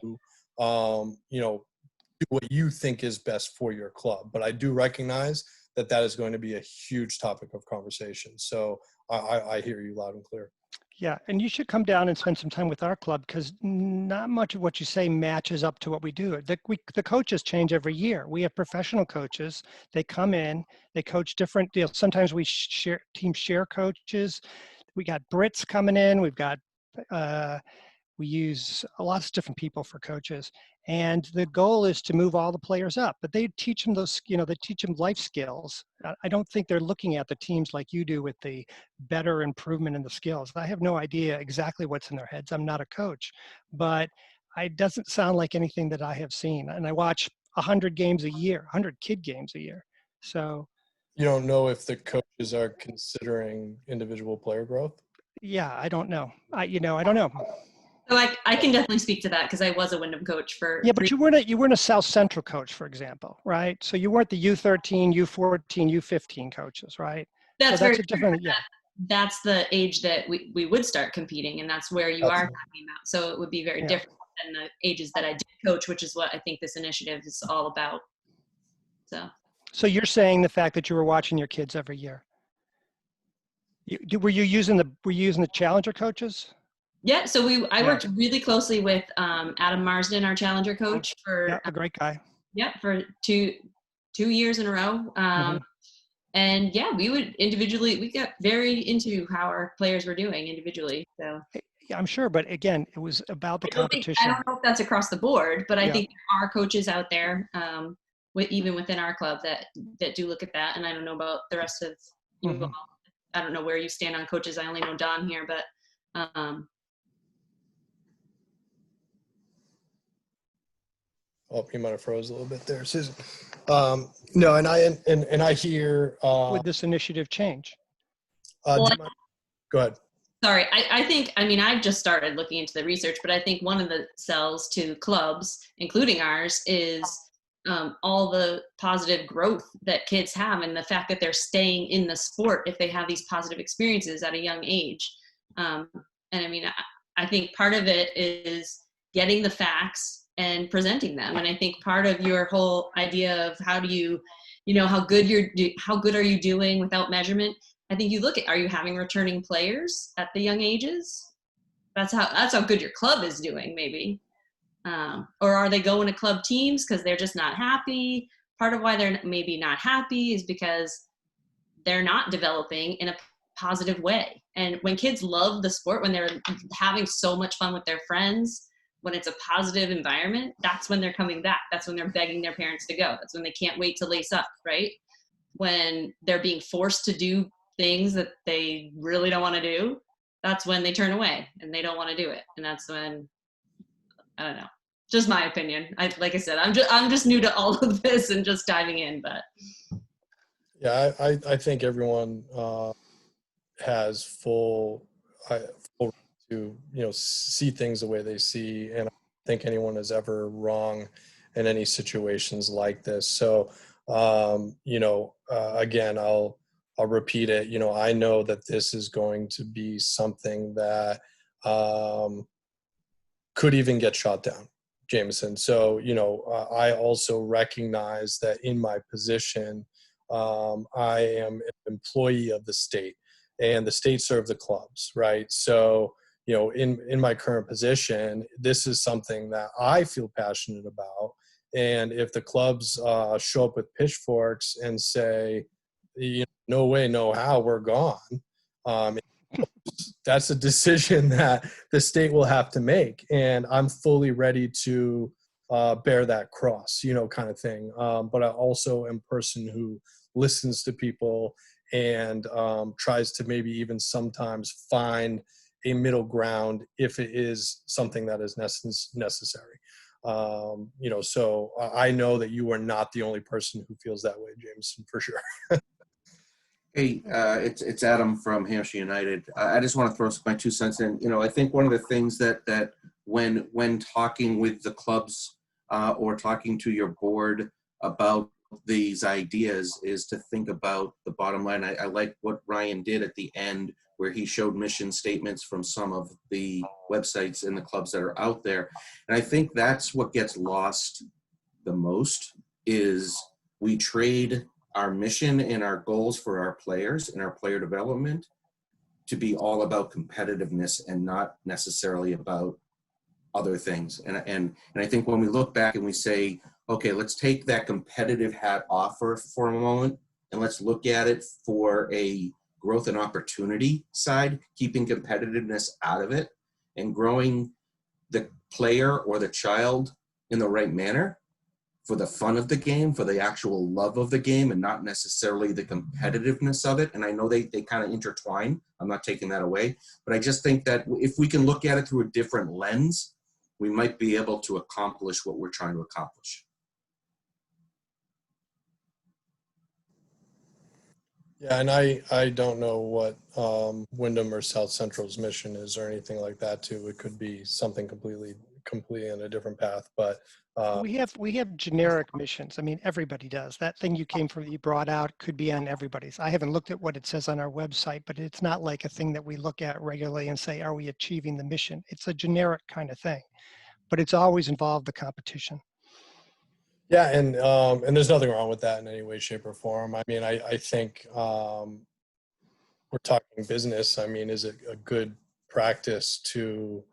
do what you think is best for your club. But I do recognize that that is going to be a huge topic of conversation. So I hear you loud and clear. Yeah, and you should come down and spend some time with our club, because not much of what you say matches up to what we do. The coaches change every year. We have professional coaches. They come in, they coach different deals. Sometimes we teams share coaches. We got Brits coming in. We've got we use lots of different people for coaches, and the goal is to move all the players up. But they teach them those, they teach them life skills. I don't think they're looking at the teams like you do with the better improvement in the skills. I have no idea exactly what's in their heads. I'm not a coach, but it doesn't sound like anything that I have seen. And I watch 100 games a year, 100 kid games a year. So you don't know if the coaches are considering individual player growth? Yeah, I don't know. I don't know. So I can definitely speak to that, because I was a Wyndham coach for. Yeah, but you weren't a South Central coach, for example, right? So you weren't the U13, U14, U15 coaches, right? That's so very a different. Yeah. That's the age that we would start competing, and that's where you are talking about. So it would be very different than the ages that I did coach, which is what I think this initiative is all about. So you're saying the fact that you were watching your kids every year. Were you using the challenger coaches? Yeah, so I worked really closely with Adam Marsden, our challenger coach, for a great guy. For two years in a row. And we would we got very into how our players were doing individually. So yeah, I'm sure, but again, it was about the competition. I don't know if that's across the board, but I think there are coaches out there, even within our club, that do look at that. And I don't know about the rest of you all. I don't know where you stand on coaches. I only know Don here, but oh, you might have froze a little bit there, Susan. No, and I hear. Would this initiative change? Go ahead. Sorry, I think, I've just started looking into the research, but I think one of the sells to clubs, including ours, is all the positive growth that kids have, and the fact that they're staying in the sport if they have these positive experiences at a young age. And I think part of it is getting the facts and presenting them. And I think part of your whole idea of how do you, how good are you doing without measurement? I think you look at, are you having returning players at the young ages? That's how good your club is doing, maybe. Or are they going to club teams because they're just not happy? part of why they're maybe not happy is because they're not developing in a positive way. And when kids love the sport, when they're having so much fun with their friends, when it's a positive environment, that's when they're coming back. That's when they're begging their parents to go. That's when they can't wait to lace up, right? When they're being forced to do things that they really don't want to do, that's when they turn away and they don't want to do it. And that's when, I don't know, just my opinion. Like I said, I'm just new to all of this and just diving in, but. Yeah, I think everyone has full right to, see things the way they see, and I don't think anyone is ever wrong in any situations like this. So, again, I'll repeat it. I know that this is going to be something that could even get shot down, Jameson. So, I also recognize that in my position, I am an employee of the state, and the state serve the clubs, right? So, in my current position, this is something that I feel passionate about. And if the clubs show up with pitchforks and say, no way, no how, we're gone, that's a decision that the state will have to make. And I'm fully ready to bear that cross, kind of thing. But I also am a person who listens to people and tries to maybe even sometimes find a middle ground if it is something that is necessary. So I know that you are not the only person who feels that way, Jameson, for sure. Hey, it's Adam from Hampshire United. I just want to throw my 2 cents in. I think one of the things that when talking with the clubs or talking to your board about these ideas is to think about the bottom line. I like what Ryan did at the end, where he showed mission statements from some of the websites and the clubs that are out there. And I think that's what gets lost the most is we trade our mission and our goals for our players and our player development to be all about competitiveness and not necessarily about other things. And I think when we look back and we say, okay, let's take that competitive hat off for a moment and let's look at it for a growth and opportunity side, keeping competitiveness out of it and growing the player or the child in the right manner for the fun of the game, for the actual love of the game, and not necessarily the competitiveness of it. And I know they kind of intertwine. I'm not taking that away. But I just think that if we can look at it through a different lens, we might be able to accomplish what we're trying to accomplish. Yeah, and I don't know what Wyndham or South Central's mission is or anything like that too. It could be something completely on a different path, but we have generic missions. I mean, everybody does. That thing you brought out could be on everybody's. I haven't looked at what it says on our website, but it's not like a thing that we look at regularly and say, are we achieving the mission? It's a generic kind of thing, but it's always involved the competition. yeah, and there's nothing wrong with that in any way, shape, or form. I mean, I think we're talking business. I mean, is it a good practice to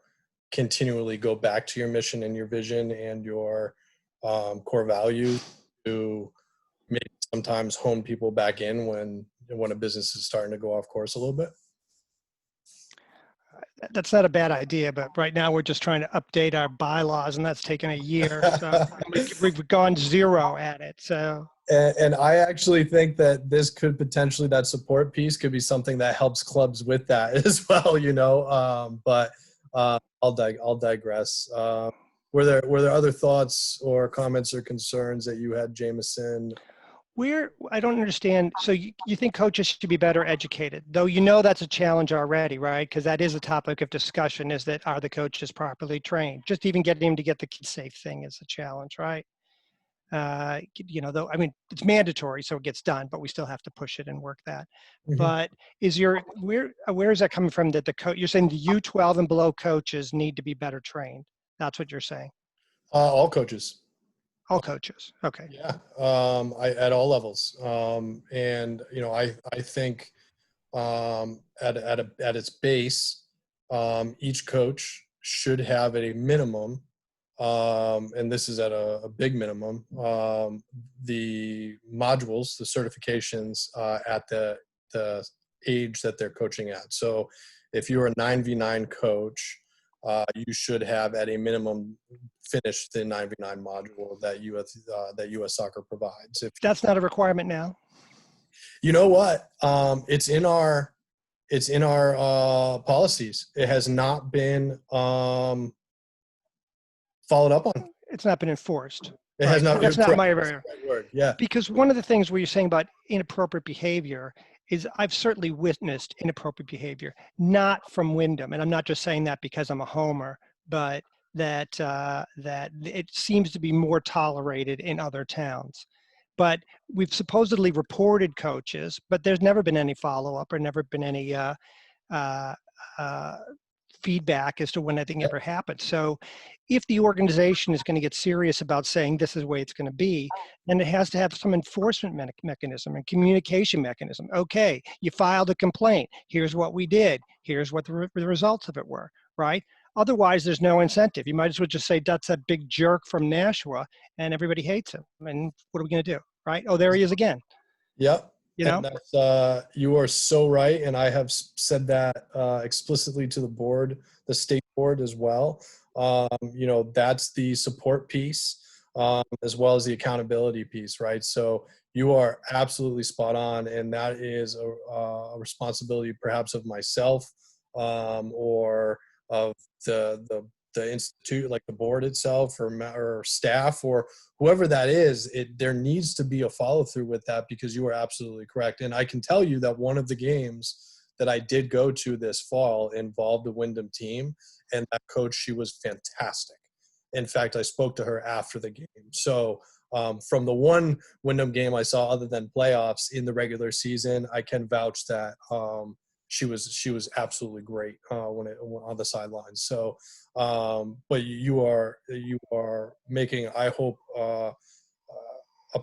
continually go back to your mission and your vision and your core values to maybe sometimes hone people back in when a business is starting to go off course a little bit? That's not a bad idea, but right now we're just trying to update our bylaws, and that's taken a year. So we've gone zero at it. So. And I actually think that this could potentially, that support piece could be something that helps clubs with that as well, but I'll digress. Were there other thoughts or comments or concerns that you had, Jameson? I don't understand. So you think coaches should be better educated, though that's a challenge already, right? Because that is a topic of discussion, is that are the coaches properly trained? Just even getting them to get the kid safe thing is a challenge, right? Though, I mean, it's mandatory, so it gets done, but we still have to push it and work that. Mm-hmm. But where is that coming from that you're saying the U12 and below coaches need to be better trained? That's what you're saying? All coaches. All coaches. Okay. Yeah. At all levels. And I think at its base, each coach should have a minimum and this is at a big minimum, the modules, the certifications at the age that they're coaching at. So if you're a 9v9 coach, you should have at a minimum finished the 9v9 module that US Soccer provides. If That's not a requirement now. you know what, it's in our policies. It has not been followed up on. It's not been enforced. It has not. That's not correct. my That's area. the right word. Yeah. Because one of the things where you're saying about inappropriate behavior is I've certainly witnessed inappropriate behavior, not from Wyndham, and I'm not just saying that because I'm a homer, but that that it seems to be more tolerated in other towns. But we've supposedly reported coaches, but there's never been any follow-up or never been any uh, feedback as to when anything ever happened. So if the organization is going to get serious about saying this is the way it's going to be, then it has to have some enforcement mechanism and communication mechanism. Okay, you filed a complaint. Here's what we did. Here's what the results of it were, right? Otherwise, there's no incentive. You might as well just say, that's that big jerk from Nashua, and everybody hates him. And what are we going to do, right? Oh, there he is again. Yep. You know? And that's, you are so right. And I have said that explicitly to the board, the state board as well. You know, that's the support piece as well as the accountability piece, right? So you are absolutely spot on. And that is a responsibility perhaps of myself or of the institute, like the board itself or staff or whoever that is. There needs to be a follow through with that, because you are absolutely correct. And I can tell you that one of the games that I did go to this fall involved the Wyndham team, and that coach, she was fantastic. In fact, I spoke to her after the game. So from the one Wyndham game I saw other than playoffs in the regular season, I can vouch that she was absolutely great on the sidelines. So, but you are making, I hope, a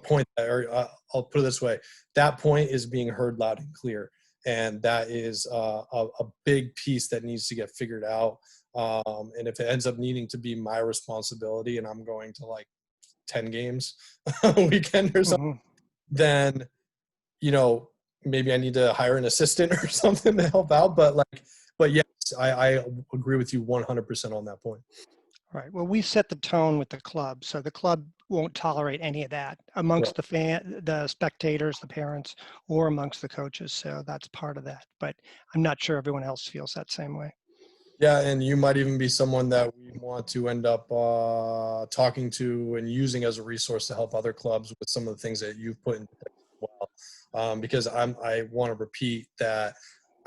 point that, or I'll put it this way: that point is being heard loud and clear, and that is a big piece that needs to get figured out. And if it ends up needing to be my responsibility, and I'm going to like 10 games a weekend or something, then you know, maybe I need to hire an assistant or something to help out. But yes, I agree with you 100% on that point. Right. Well, we set the tone with the club, so the club won't tolerate any of that amongst the spectators, the parents, or amongst the coaches. So that's part of that. But I'm not sure everyone else feels that same way. Yeah, and you might even be someone that we want to end up talking to and using as a resource to help other clubs with some of the things that you've put in place as well. Because I want to repeat that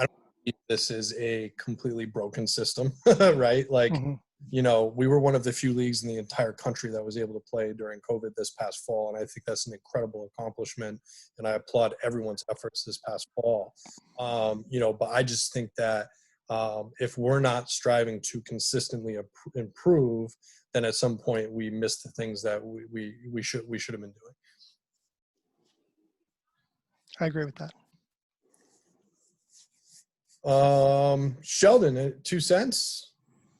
I don't believe this is a completely broken system, right? Like, you know, we were one of the few leagues in the entire country that was able to play during COVID this past fall, and I think that's an incredible accomplishment, and I applaud everyone's efforts this past fall. You know, but I just think that if we're not striving to consistently improve, then at some point we miss the things that we should have been doing. I agree with that. Sheldon, 2 cents.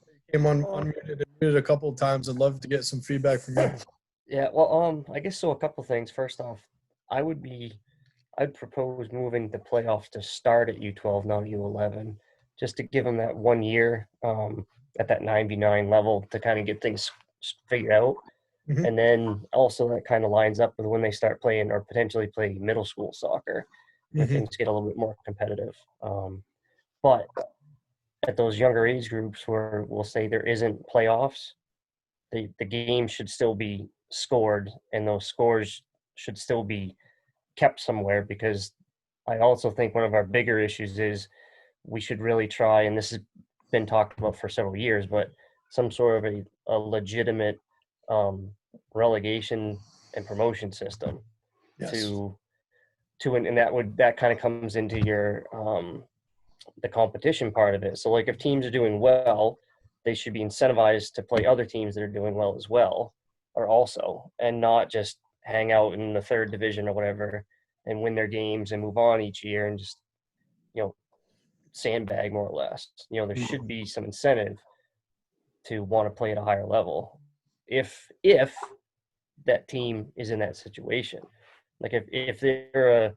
You came on unmuted and muted a couple of times. I'd love to get some feedback from you. Yeah, well, I guess so. A couple things. First off, I'd propose moving the playoffs to start at U12, not U11, just to give them that 1 year at that 9v9 level to kind of get things figured out. Mhm. And then also that kind of lines up with when they start playing or potentially play middle school soccer, where Mhm. things get a little bit more competitive. But at those younger age groups where we'll say there isn't playoffs, the game should still be scored, and those scores should still be kept somewhere, because I also think one of our bigger issues is we should really try, and this has been talked about for several years, but some sort of a legitimate relegation and promotion system Yes. to and that kind of comes into your the competition part of it. So like if teams are doing well, they should be incentivized to play other teams that are doing well as well, or also, and not just hang out in the third division or whatever and win their games and move on each year and just, you know, sandbag more or less. You know, there should be some incentive to want to play at a higher level. if that team is in that situation. Like if they're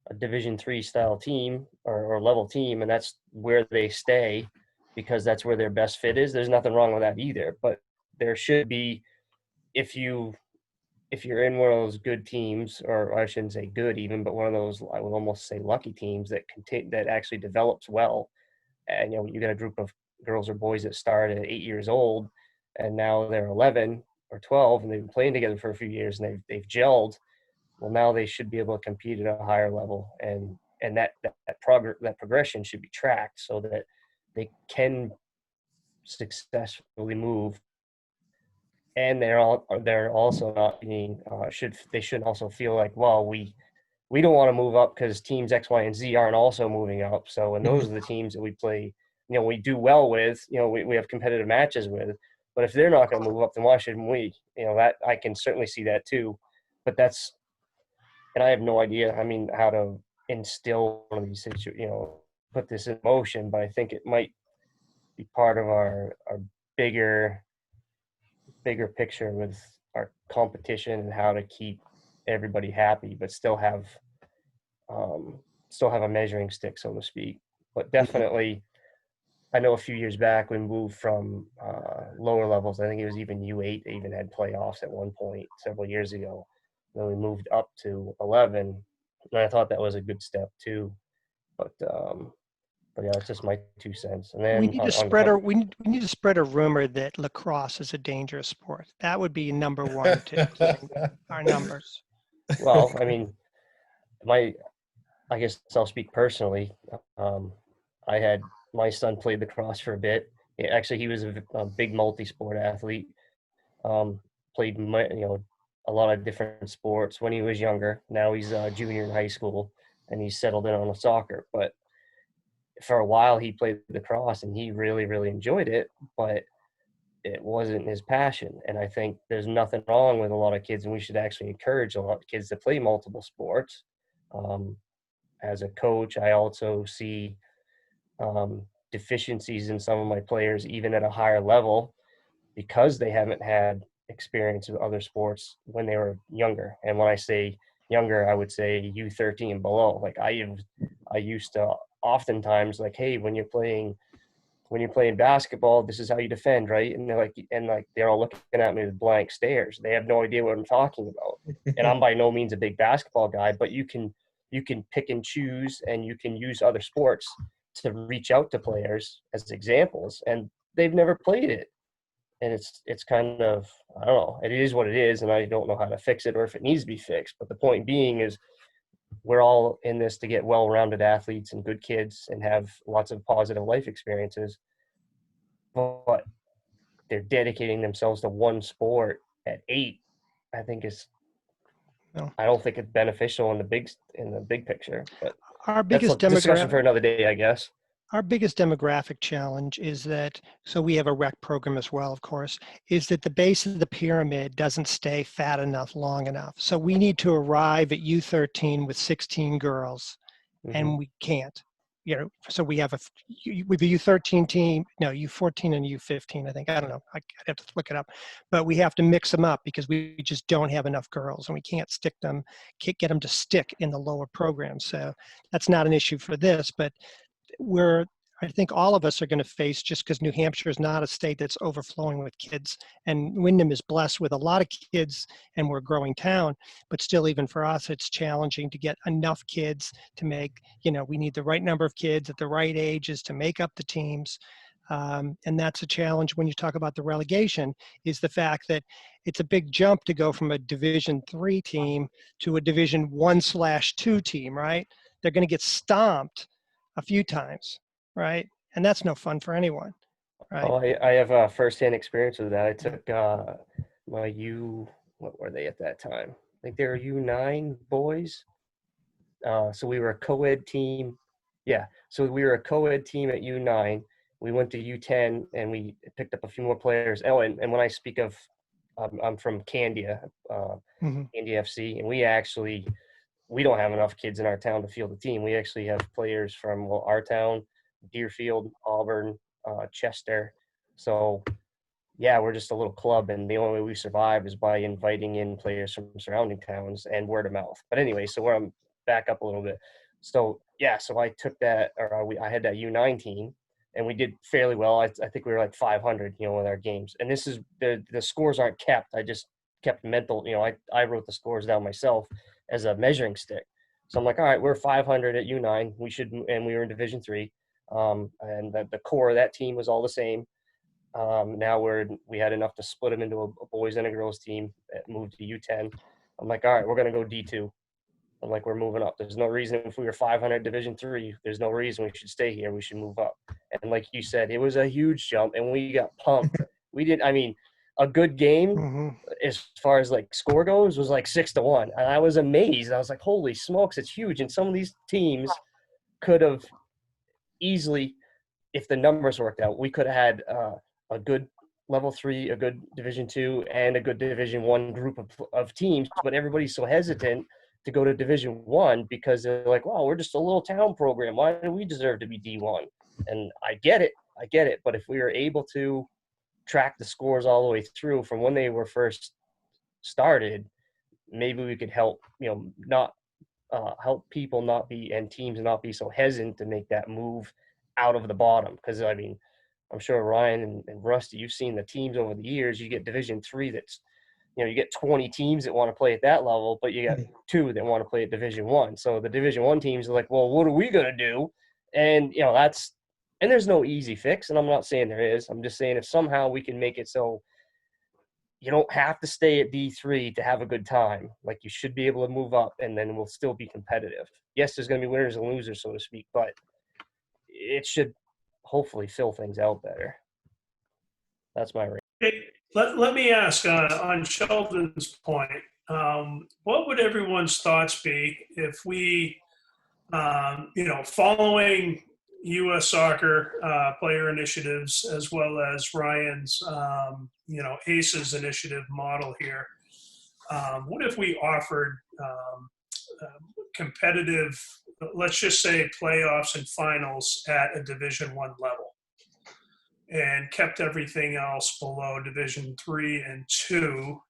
a Division III style team or level team, and that's where they stay because that's where their best fit is, there's nothing wrong with that either. But there should be, if you're in one of those good teams, or I shouldn't say good even, but one of those, I would almost say lucky teams that actually develops well. And you get a group of girls or boys that start at 8 years old, and now they're 11 or 12, and they've been playing together for a few years, and they've gelled. Well, now they should be able to compete at a higher level, and that progression should be tracked so that they can successfully move. And they're also not being they shouldn't also feel like, well, we don't want to move up because teams X, Y, and Z aren't also moving up. So, and those are the teams that we play, we do well with, we have competitive matches with. But if they're not going to move up, then why shouldn't we? That I can certainly see that too. But and I have no idea, how to instill one of these put this in motion. But I think it might be part of our bigger picture with our competition and how to keep everybody happy, but still have a measuring stick, so to speak. But definitely, I know a few years back we moved from lower levels. I think it was even U8. They even had playoffs at one point several years ago. Then we moved up to 11, and I thought that was a good step too. But yeah, it's just my 2 cents. And then we need to spread a rumor that lacrosse is a dangerous sport. That would be number one to inflame our numbers. Well, I guess I'll speak personally. I had my son played lacrosse for a bit. Actually, he was a big multi-sport athlete. Played a lot of different sports when he was younger. Now he's a junior in high school, and he's settled in on soccer. But for a while, he played lacrosse, and he really, really enjoyed it. But it wasn't his passion. And I think there's nothing wrong with a lot of kids, and we should actually encourage a lot of kids to play multiple sports. As a coach, I also see deficiencies in some of my players, even at a higher level, because they haven't had experience with other sports when they were younger. And when I say younger, I would say U13 and below. Like I used to oftentimes like, hey, when you're playing basketball, this is how you defend, right? And they're all looking at me with blank stares. They have no idea what I'm talking about. And I'm by no means a big basketball guy, but you can pick and choose, and you can use other sports to reach out to players as examples, and they've never played it. And it's kind of, I don't know, it is what it is, and I don't know how to fix it or if it needs to be fixed. But the point being is we're all in this to get well-rounded athletes and good kids and have lots of positive life experiences. But they're dedicating themselves to one sport at 8. I think I don't think it's beneficial in the big picture. But Our that's a biggest discussion for another day, I guess. Our biggest demographic challenge is that, so we have a rec program as well, of course, is that the base of the pyramid doesn't stay fat enough long enough. So we need to arrive at U13 with 16 girls, and we can't. So we have with the U13 team, no, U14 and U15, I think. I don't know. I'd have to look it up. But we have to mix them up because we just don't have enough girls, and we can't get them to stick in the lower programs. So that's not an issue for this, but I think all of us are going to face, just because New Hampshire is not a state that's overflowing with kids, and Wyndham is blessed with a lot of kids, and we're a growing town, but still, even for us, it's challenging to get enough kids to make, we need the right number of kids at the right ages to make up the teams. And that's a challenge when you talk about the relegation, is the fact that it's a big jump to go from a Division III team to a Division 1/2 team, right? They're going to get stomped a few times, right? And that's no fun for anyone, right? Oh, I have firsthand experience with that. I took what were they at that time? I think they were U9 boys. So we were a co-ed team. Yeah, so we were a co-ed team at U9. We went to U10, and we picked up a few more players. Oh, and when I speak of, I'm from Candia, Candia FC, and we don't have enough kids in our town to field a team. We actually have players from our town, Deerfield, Auburn, Chester. So yeah, we're just a little club, and the only way we survive is by inviting in players from surrounding towns and word of mouth. But anyway, so where I'm back up a little bit. So yeah, so I took that, I had that U9 team, and we did fairly well. I think we were like 500, with our games. And this is the scores aren't kept. I just kept mental. I wrote the scores down myself as a measuring stick. So I'm like, all right, we're 500 at U9. And we were in Division 3. And the core of that team was all the same. Now we had enough to split them into a boys and a girls team that moved to U10. I'm like, all right, we're going to go D2. I'm like, we're moving up. There's no reason if we were 500 Division 3, there's no reason we should stay here. We should move up. And like you said, it was a huge jump, and we got pumped. A good game as far as like score goes was like 6-1. And I was amazed. I was like, holy smokes, it's huge. And some of these teams could have easily, if the numbers worked out, we could have had a good level 3, a good Division 2, and a good Division 1 group of teams. But everybody's so hesitant to go to Division 1 because they're like, wow, we're just a little town program. Why do we deserve to be D1? And I get it. But if we were able to track the scores all the way through from when they were first started, maybe we could help, help people not be, and teams not be so hesitant to make that move out of the bottom. Because I'm sure Ryan and Rusty, you've seen the teams over the years. You get Division 3 that's, you get 20 teams that want to play at that level, but you got 2 that want to play at Division 1. So the Division 1 teams are like, well, what are we going to do? And, and there's no easy fix. And I'm not saying there is. I'm just saying if somehow we can make it so you don't have to stay at D3 to have a good time. Like, you should be able to move up, and then we'll still be competitive. Yes, there's going to be winners and losers, so to speak, but it should hopefully fill things out better. That's my rate. Hey, let me ask on Sheldon's point, what would everyone's thoughts be if we, following U.S. soccer player initiatives as well as Ryan's, ACES initiative model here, what if we offered competitive, let's just say playoffs and finals at a Division 1 level, and kept everything else below Division 3 and 2,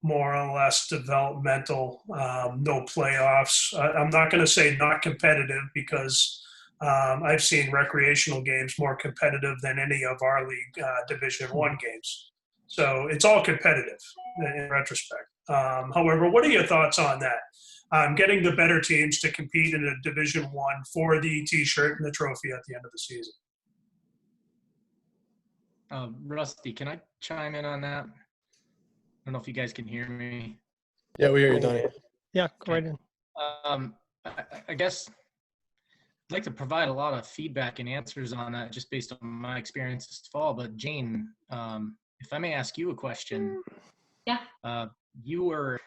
more or less developmental, no playoffs. I'm not going to say not competitive because I've seen recreational games more competitive than any of our league Division 1 games. So it's all competitive in retrospect. However, what are your thoughts on that? Getting the better teams to compete in a Division 1 for the T-shirt and the trophy at the end of the season. Rusty, can I chime in on that? I don't know if you guys can hear me. Yeah, we hear you, Donnie. Yeah, go right in. I guess I'd like to provide a lot of feedback and answers on that just based on my experience this fall. But Jane, if I may ask you a question. Yeah. You were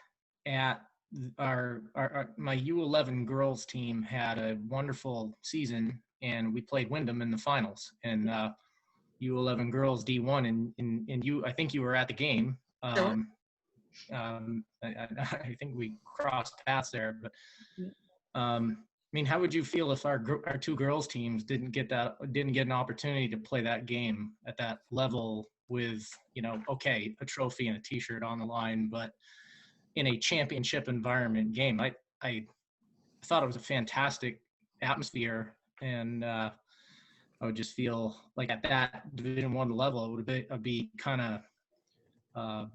at my U11 girls team had a wonderful season, and we played Wyndham in the finals. And U11 girls D1, and you, I think you were at the game. Sure. I think we crossed paths there, but how would you feel if our 2 girls teams didn't get an opportunity to play that game at that level with, a trophy and a T-shirt on the line, but in a championship environment game? I thought it was a fantastic atmosphere, and I would just feel like at that Division 1 level, I'd be kind of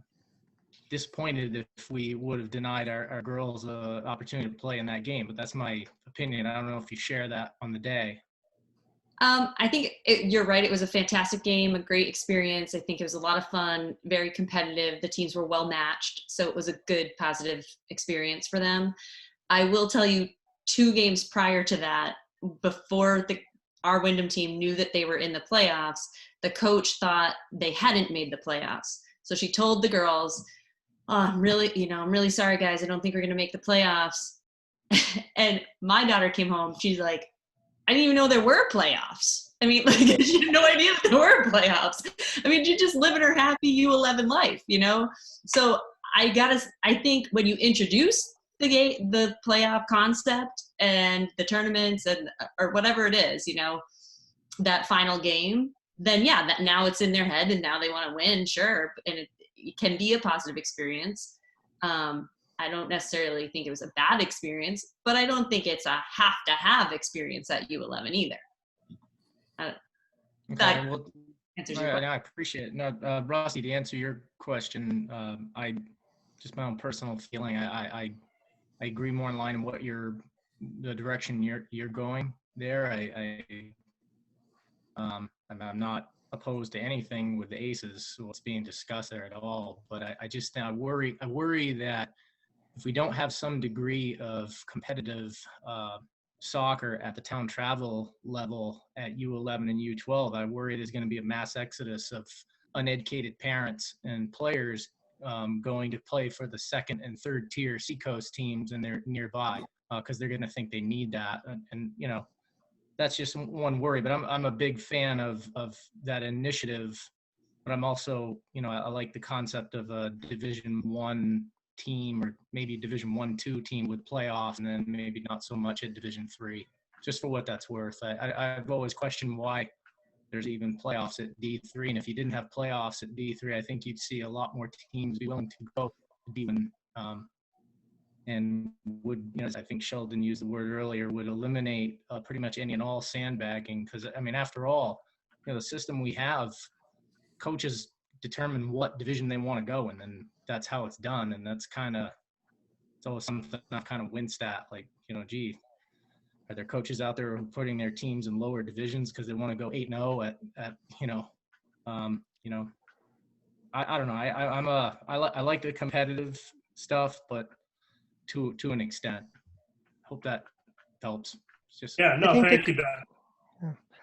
disappointed if we would have denied our girls an opportunity to play in that game. But that's my opinion. I don't know if you share that on the day. I think you're right. It was a fantastic game, a great experience. I think it was a lot of fun, very competitive. The teams were well matched, so it was a good, positive experience for them. I will tell you, 2 games prior to that, before our Wyndham team knew that they were in the playoffs, the coach thought they hadn't made the playoffs. So she told the girls, I'm really sorry, guys. I don't think we're going to make the playoffs. And my daughter came home. She's like, I didn't even know there were playoffs. She had no idea that there were playoffs. She's just living her happy U11 life, So I think when you introduce the playoff concept and the tournaments or whatever it is, that final game, then yeah, that now it's in their head and now they want to win, sure. And it can be a positive experience. I don't necessarily think it was a bad experience, but I don't think it's a have to have experience at U11 either. That Okay, well, answers all your right, question. I appreciate it. No, Rossi, to answer your question, I just my own personal feeling. I agree more in line with what the direction you're going there. I'm not opposed to anything with the ACES, what's being discussed there at all. But I worry that if we don't have some degree of competitive soccer at the town travel level at U11 and U12, I worry there's going to be a mass exodus of uneducated parents and players going to play for the second and third tier Seacoast teams and they're nearby because they're going to think they need that. And you know, that's just one worry. But I'm a big fan of that initiative. But I'm also, you know, I like the concept of a Division I team or maybe Division 1-2 team with playoffs, and then maybe not so much at Division 3. Just for what that's worth. I've always questioned why there's even playoffs at D3, and if you didn't have playoffs at D3, I think you'd see a lot more teams be willing to go to D1, and would, you know, as I think Sheldon used the word earlier, would eliminate pretty much any and all sandbagging. Because I mean, after all, you know, the system we have, coaches determine what division they want to go in, and that's how it's done. And that's kind of, it's always something I've kind of winced at. Like, you know, gee, are there coaches out there putting their teams in lower divisions because they want to go 8-0 at you know, I don't know. I like the competitive stuff, but to an extent. Hope that helps. It's just Yeah, no, think thank you, Ben.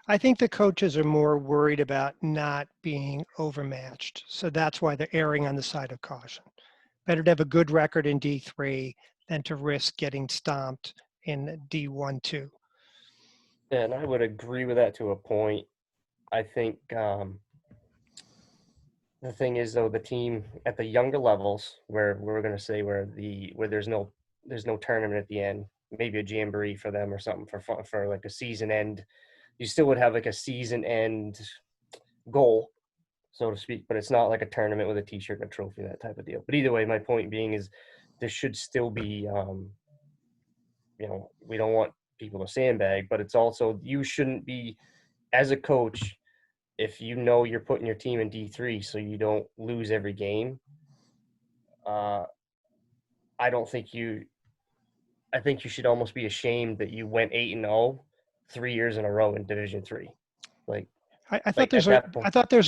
I think the coaches are more worried about not being overmatched. So that's why they're erring on the side of caution. Better to have a good record in D3 than to risk getting stomped in D1-2. Yeah, and I would agree with that to a point. I think the thing is, though, the team at the younger levels, where we're going to say where there's no tournament at the end, maybe a jamboree for them or something for like a season end. You still would have like a season end goal, so to speak, but it's not like a tournament with a T-shirt and a trophy, that type of deal. But either way, my point being is there should still be, you know, we don't want people to sandbag, but it's also, you shouldn't be, as a coach, if you know you're putting your team in D3 so you don't lose every game, I think you should almost be ashamed that you went 8-0 3 years in a row in Division 3. Like, I thought there's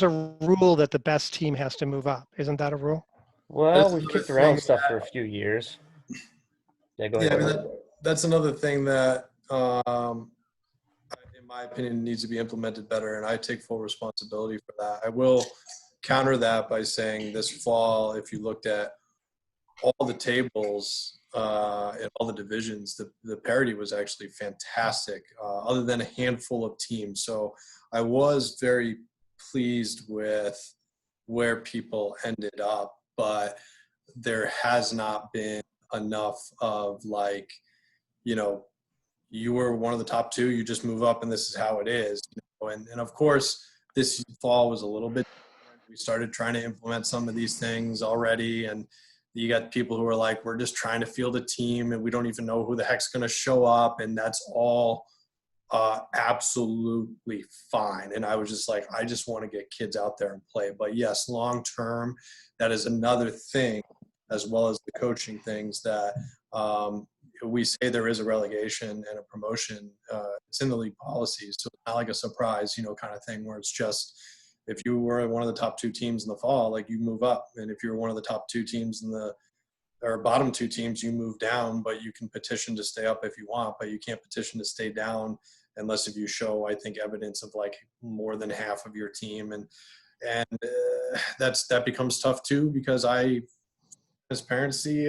a rule that the best team has to move up. Isn't that a rule? well, That's we've another kicked around thing stuff for a few years. Yeah, go Yeah, I ahead. mean, that's another thing that, in my opinion, needs to be implemented better, and I take full responsibility for that. I will counter that by saying this fall, if you looked at all the tables in all the divisions, the parity was actually fantastic, other than a handful of teams. So I was very pleased with where people ended up, but there has not been enough of like, you know, you were one of the top two, you just move up and this is how it is. You know? And of course, this fall was a little bit different. We started trying to implement some of these things already. And you got people who are like, we're just trying to field a team and we don't even know who the heck's going to show up. And that's all absolutely fine. And I was just like, I just want to get kids out there and play. But yes, long term, that is another thing, as well as the coaching things that we say there is a relegation and a promotion. It's in the league policies, so it's not like a surprise, you know, kind of thing where it's just, if you were one of the top two teams in the fall, like you move up, and if you're one of the top two teams in the or bottom two teams, you move down. But you can petition to stay up if you want, but you can't petition to stay down unless if you show, I think, evidence of like more than half of your team, and that becomes tough too, because I, transparency,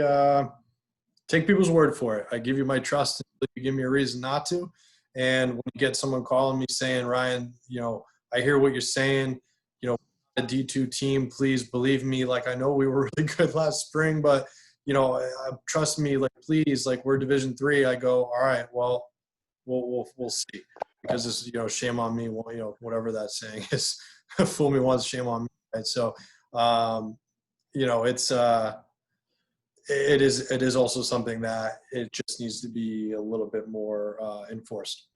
take people's word for it. I give you my trust until you give me a reason not to. And when you get someone calling me saying, Ryan, you know, I hear what you're saying, you know, a D2 team, please believe me. Like, I know we were really good last spring, but, you know, trust me, like, please, like, we're Division 3. I go, all right, well, we'll see, because this is, shame on me. Well, whatever that saying is, fool me once, shame on me. Right? So, it's it is also something that it just needs to be a little bit more enforced.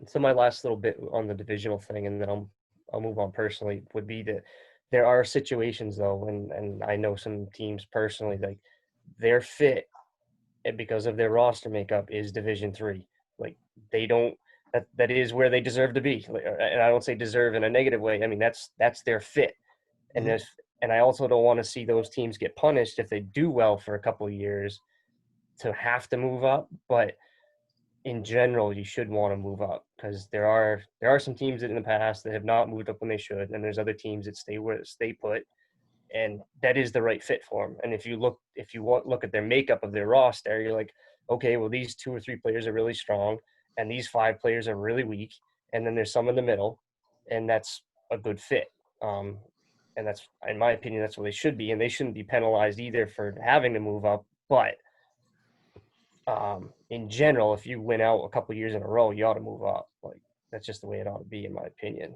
So my last little bit on the divisional thing, and then I'll move on personally, would be that there are situations though, and I know some teams personally, like their fit, and because of their roster makeup, is Division III. Like they don't, that is where they deserve to be. And I don't say deserve in a negative way. I mean that's their fit. And and I also don't want to see those teams get punished if they do well for a couple of years to have to move up. But in general, you should want to move up, because there are some teams in the past that have not moved up when they should, and there's other teams that stay put, and that is the right fit for them. And if you look at their makeup of their roster, you're like, okay, well these 2 or 3 players are really strong, and these 5 players are really weak, and then there's some in the middle, and that's a good fit. And that's, in my opinion, that's what they should be, and they shouldn't be penalized either for having to move up. But in general, if you win out a couple of years in a row, you ought to move up. Like that's just the way it ought to be, in my opinion.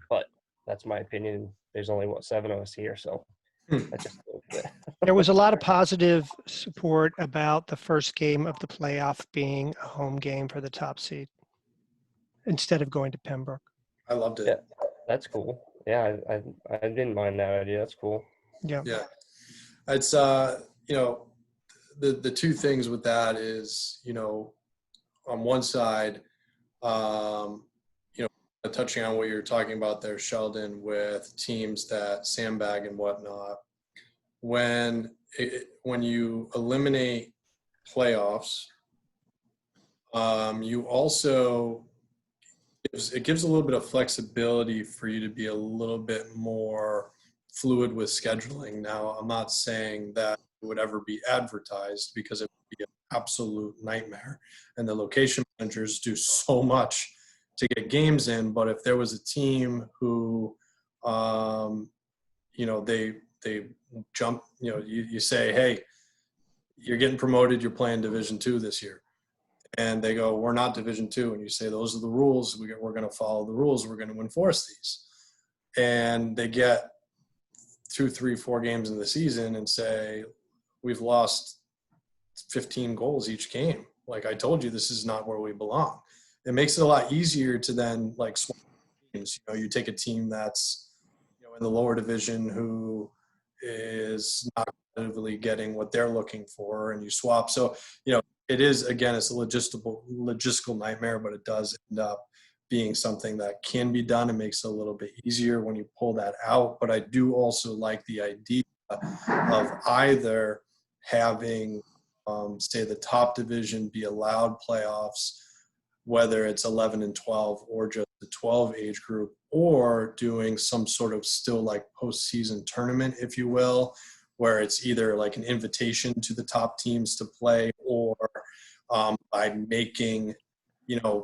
But that's my opinion. There's only 7 of us here, so that's just a little bit. There was a lot of positive support about the first game of the playoff being a home game for the top seed instead of going to Pembroke. I loved it. Yeah, that's cool. Yeah, I didn't mind that idea. That's cool. Yeah. It's the 2 things with that is, on one side, touching on what you're talking about there, Sheldon, with teams that sandbag and whatnot, when you eliminate playoffs, you also, it gives a little bit of flexibility for you to be a little bit more fluid with scheduling. Now, I'm not saying that it would ever be advertised, because it would be an absolute nightmare, and the location managers do so much to get games in. But if there was a team who, they jump, you say, hey, you're getting promoted, you're playing Division II this year. And they go, we're not Division II. And you say, those are the rules. We're going to follow the rules. We're going to enforce these. And they get 2, 3, 4 games in the season and say, we've lost 15 goals each game. Like I told you, this is not where we belong. It makes it a lot easier to then like swap teams. You take a team that's in the lower division who is not competitively getting what they're looking for, and you swap. So it is, again, it's a logistical nightmare, but it does end up being something that can be done. It makes it a little bit easier when you pull that out. But I do also like the idea of either having, say, the top division be allowed playoffs, whether it's 11 and 12 or just the 12 age group, or doing some sort of still like postseason tournament, if you will, where it's either like an invitation to the top teams to play, or by making,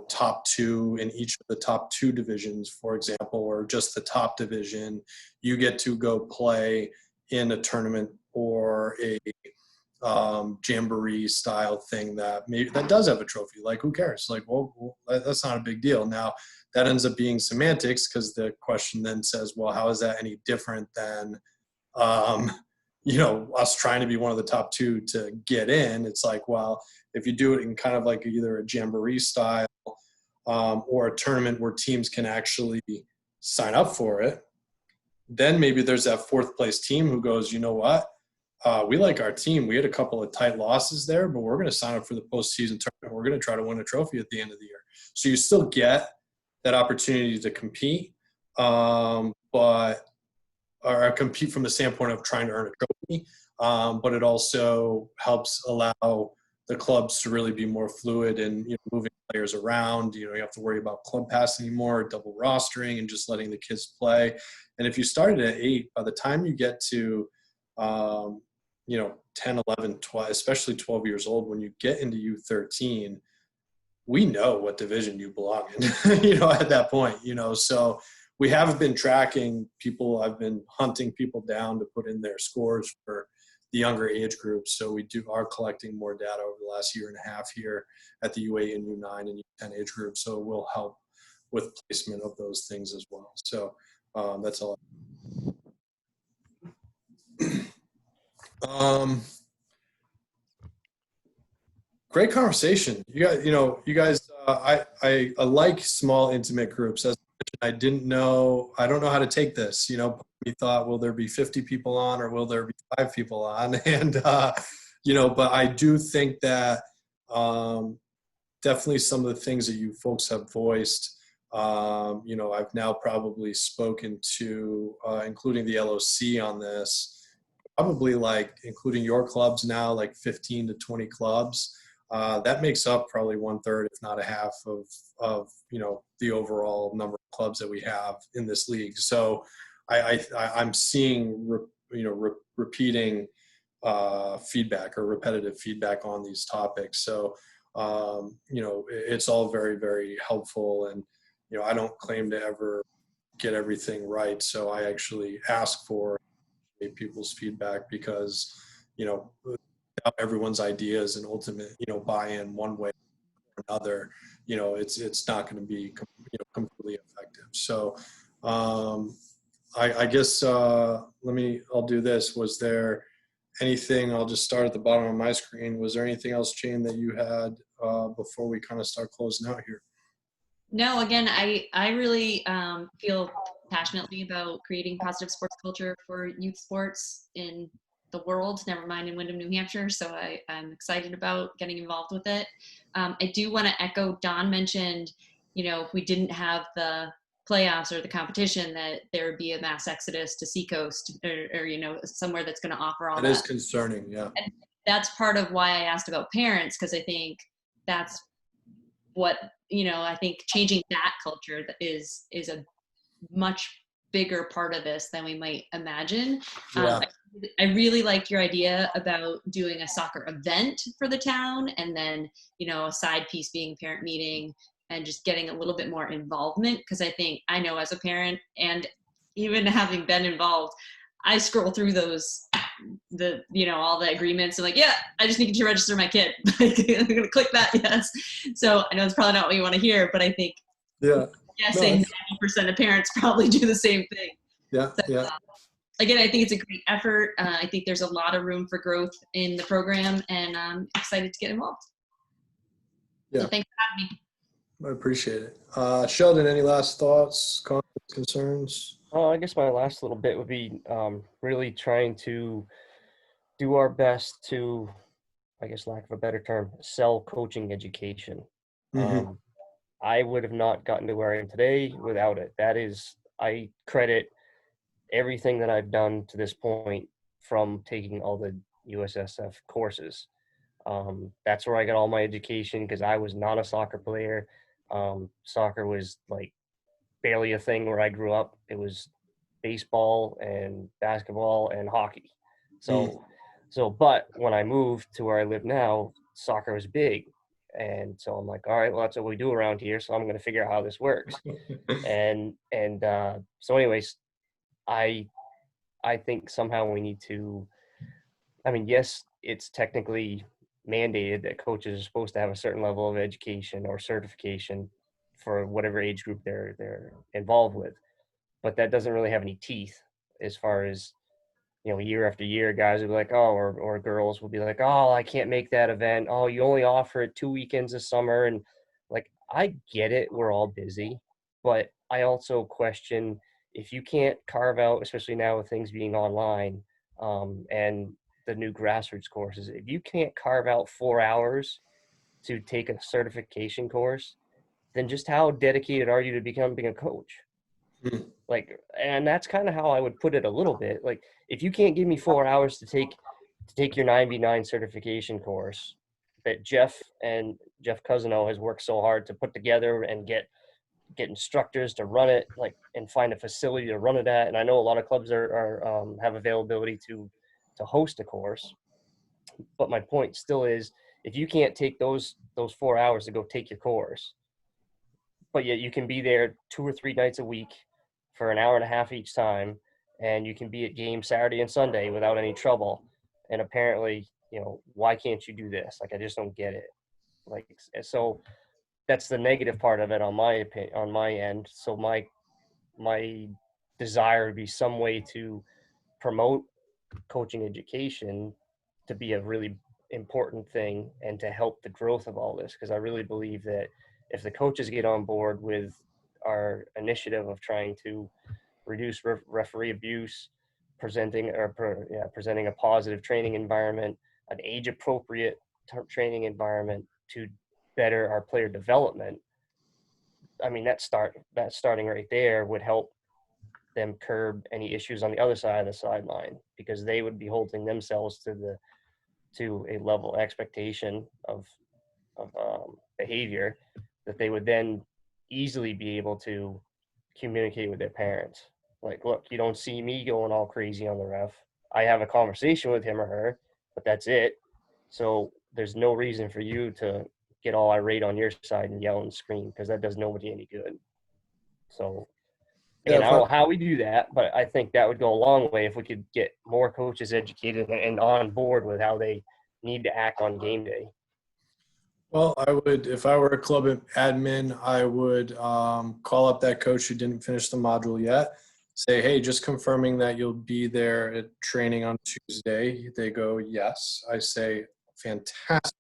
top 2 in each of the top 2 divisions, for example, or just the top division, you get to go play in a tournament or a jamboree style thing that does have a trophy. Like, who cares? Like, well, that's not a big deal. Now that ends up being semantics, because the question then says, well, how is that any different than us trying to be one of the top 2 to get in? It's like, well, if you do it in kind of like either a jamboree style or a tournament where teams can actually sign up for it, then maybe there's that 4th place team who goes, you know what? We like our team. We had a couple of tight losses there, but we're going to sign up for the postseason tournament. We're going to try to win a trophy at the end of the year. So you still get that opportunity to compete, or compete from the standpoint of trying to earn a trophy. But it also helps allow the clubs to really be more fluid and moving players around. You have to worry about club pass anymore, double rostering, and just letting the kids play. And if you started at 8, by the time you get to 10, 11, 12, especially 12 years old, when you get into U13, we know what division you belong in, at that point, so we have been tracking people. I've been hunting people down to put in their scores for the younger age groups. So we are collecting more data over the last year and a half here at the U8 and U9 and U10 age groups. So it will help with placement of those things as well. So that's all. Great conversation. You guys, I like small, intimate groups. As I don't know how to take this. We thought, will there be 50 people on, or will there be 5 people on? And but I do think that definitely some of the things that you folks have voiced. I've now probably spoken to, including the LOC on this. Probably like including your clubs now, like 15 to 20 clubs. That makes up probably 1/3, if not a half, of the overall number of clubs that we have in this league. So I'm seeing repeating feedback or repetitive feedback on these topics. So it's all very, very helpful. And I don't claim to ever get everything right. So I actually ask for people's feedback because everyone's ideas and ultimate buy-in one way or another, it's not going to be completely effective. So I guess I'll do this. Was there anything, I'll just start at the bottom of my screen, was there anything else, Jane, that you had before we kind of start closing out here? No, again, I really feel passionately about creating positive sports culture for youth sports in the world, never mind in Windham, New Hampshire. So I'm excited about getting involved with it. I do want to echo, Don mentioned, if we didn't have the playoffs or the competition, that there would be a mass exodus to Seacoast or somewhere that's going to offer all that. That is concerning, yeah. And that's part of why I asked about parents, because I think that's what, I think changing that culture is a much bigger part of this than we might imagine. Yeah. I really like your idea about doing a soccer event for the town, and then, a side piece being parent meeting and just getting a little bit more involvement. Because I know as a parent, and even having been involved, I scroll through those, all the agreements and like, yeah, I just need to register my kid. I'm going to click that. Yes. So I know it's probably not what you want to hear, but I think, guessing 90% of parents probably do the same thing. Yeah. So, Yeah. Again, I think it's a great effort. I think there's a lot of room for growth in the program, and I'm excited to get involved. Yeah. So thanks for having me. I appreciate it. Sheldon, any last thoughts, comments, concerns? I guess my last little bit would be really trying to do our best to, I guess, lack of a better term, sell coaching education. Mm-hmm. I would have not gotten to where I am today without it. I credit everything that I've done to this point from taking all the USSF courses. That's where I got all my education, because I was not a soccer player. Soccer was like barely a thing where I grew up. It was baseball and basketball and hockey. But when I moved to where I live now, soccer was big. And so I'm like, all right, well, that's what we do around here. So I'm going to figure out how this works. So anyways, I think somehow we need to, yes, it's technically mandated that coaches are supposed to have a certain level of education or certification for whatever age group they're involved with. But that doesn't really have any teeth as far as, year after year, guys will be like, oh, or girls will be like, oh, I can't make that event. Oh, you only offer it 2 weekends a summer. And like, I get it. We're all busy. But I also question, if you can't carve out, especially now with things being online and the new grassroots courses, if you can't carve out 4 hours to take a certification course, then just how dedicated are you to becoming a coach? Mm. Like, and that's kind of how I would put it a little bit. Like, if you can't give me 4 hours to take your 9v9 certification course that Jeff Cousino has worked so hard to put together and get instructors to run it, like, and find a facility to run it at. And I know a lot of clubs have availability to host a course. But my point still is, if you can't take those 4 hours to go take your course, but yet you can be there 2 or 3 nights a week for an hour and a half each time, and you can be at games Saturday and Sunday without any trouble, and apparently, why can't you do this? Like, I just don't get it. Like, so that's the negative part of it on my opinion, on my end. So my desire would be some way to promote coaching education to be a really important thing and to help the growth of all this, because I really believe that if the coaches get on board with our initiative of trying to reduce referee abuse, presenting a positive training environment, an age appropriate training environment to better our player development, I mean, that starting right there would help them curb any issues on the other side of the sideline, because they would be holding themselves to a level expectation of behavior that they would then easily be able to communicate with their parents. Like, look, you don't see me going all crazy on the ref. I have a conversation with him or her, but that's it. So there's no reason for you to get all irate on your side and yell and scream, because that does nobody any good. So again, I don't know how we do that, but I think that would go a long way if we could get more coaches educated and on board with how they need to act on game day. Well, I would, if I were a club admin, I would call up that coach who didn't finish the module yet. Say, hey, just confirming that you'll be there at training on Tuesday. They go, yes. I say, fantastic.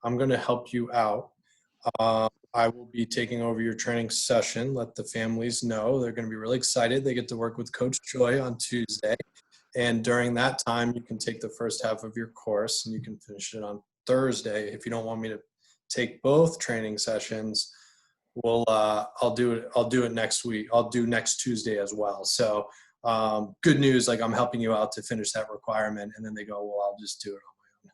I'm going to help you out. I will be taking over your training session. Let the families know. They're going to be really excited. They get to work with Coach Joy on Tuesday. And during that time, you can take the first half of your course and you can finish it on Thursday. If you don't want me to take both training sessions, I'll do it next week. I'll do next Tuesday as well. So good news, like I'm helping you out to finish that requirement. And then they go, well, I'll just do it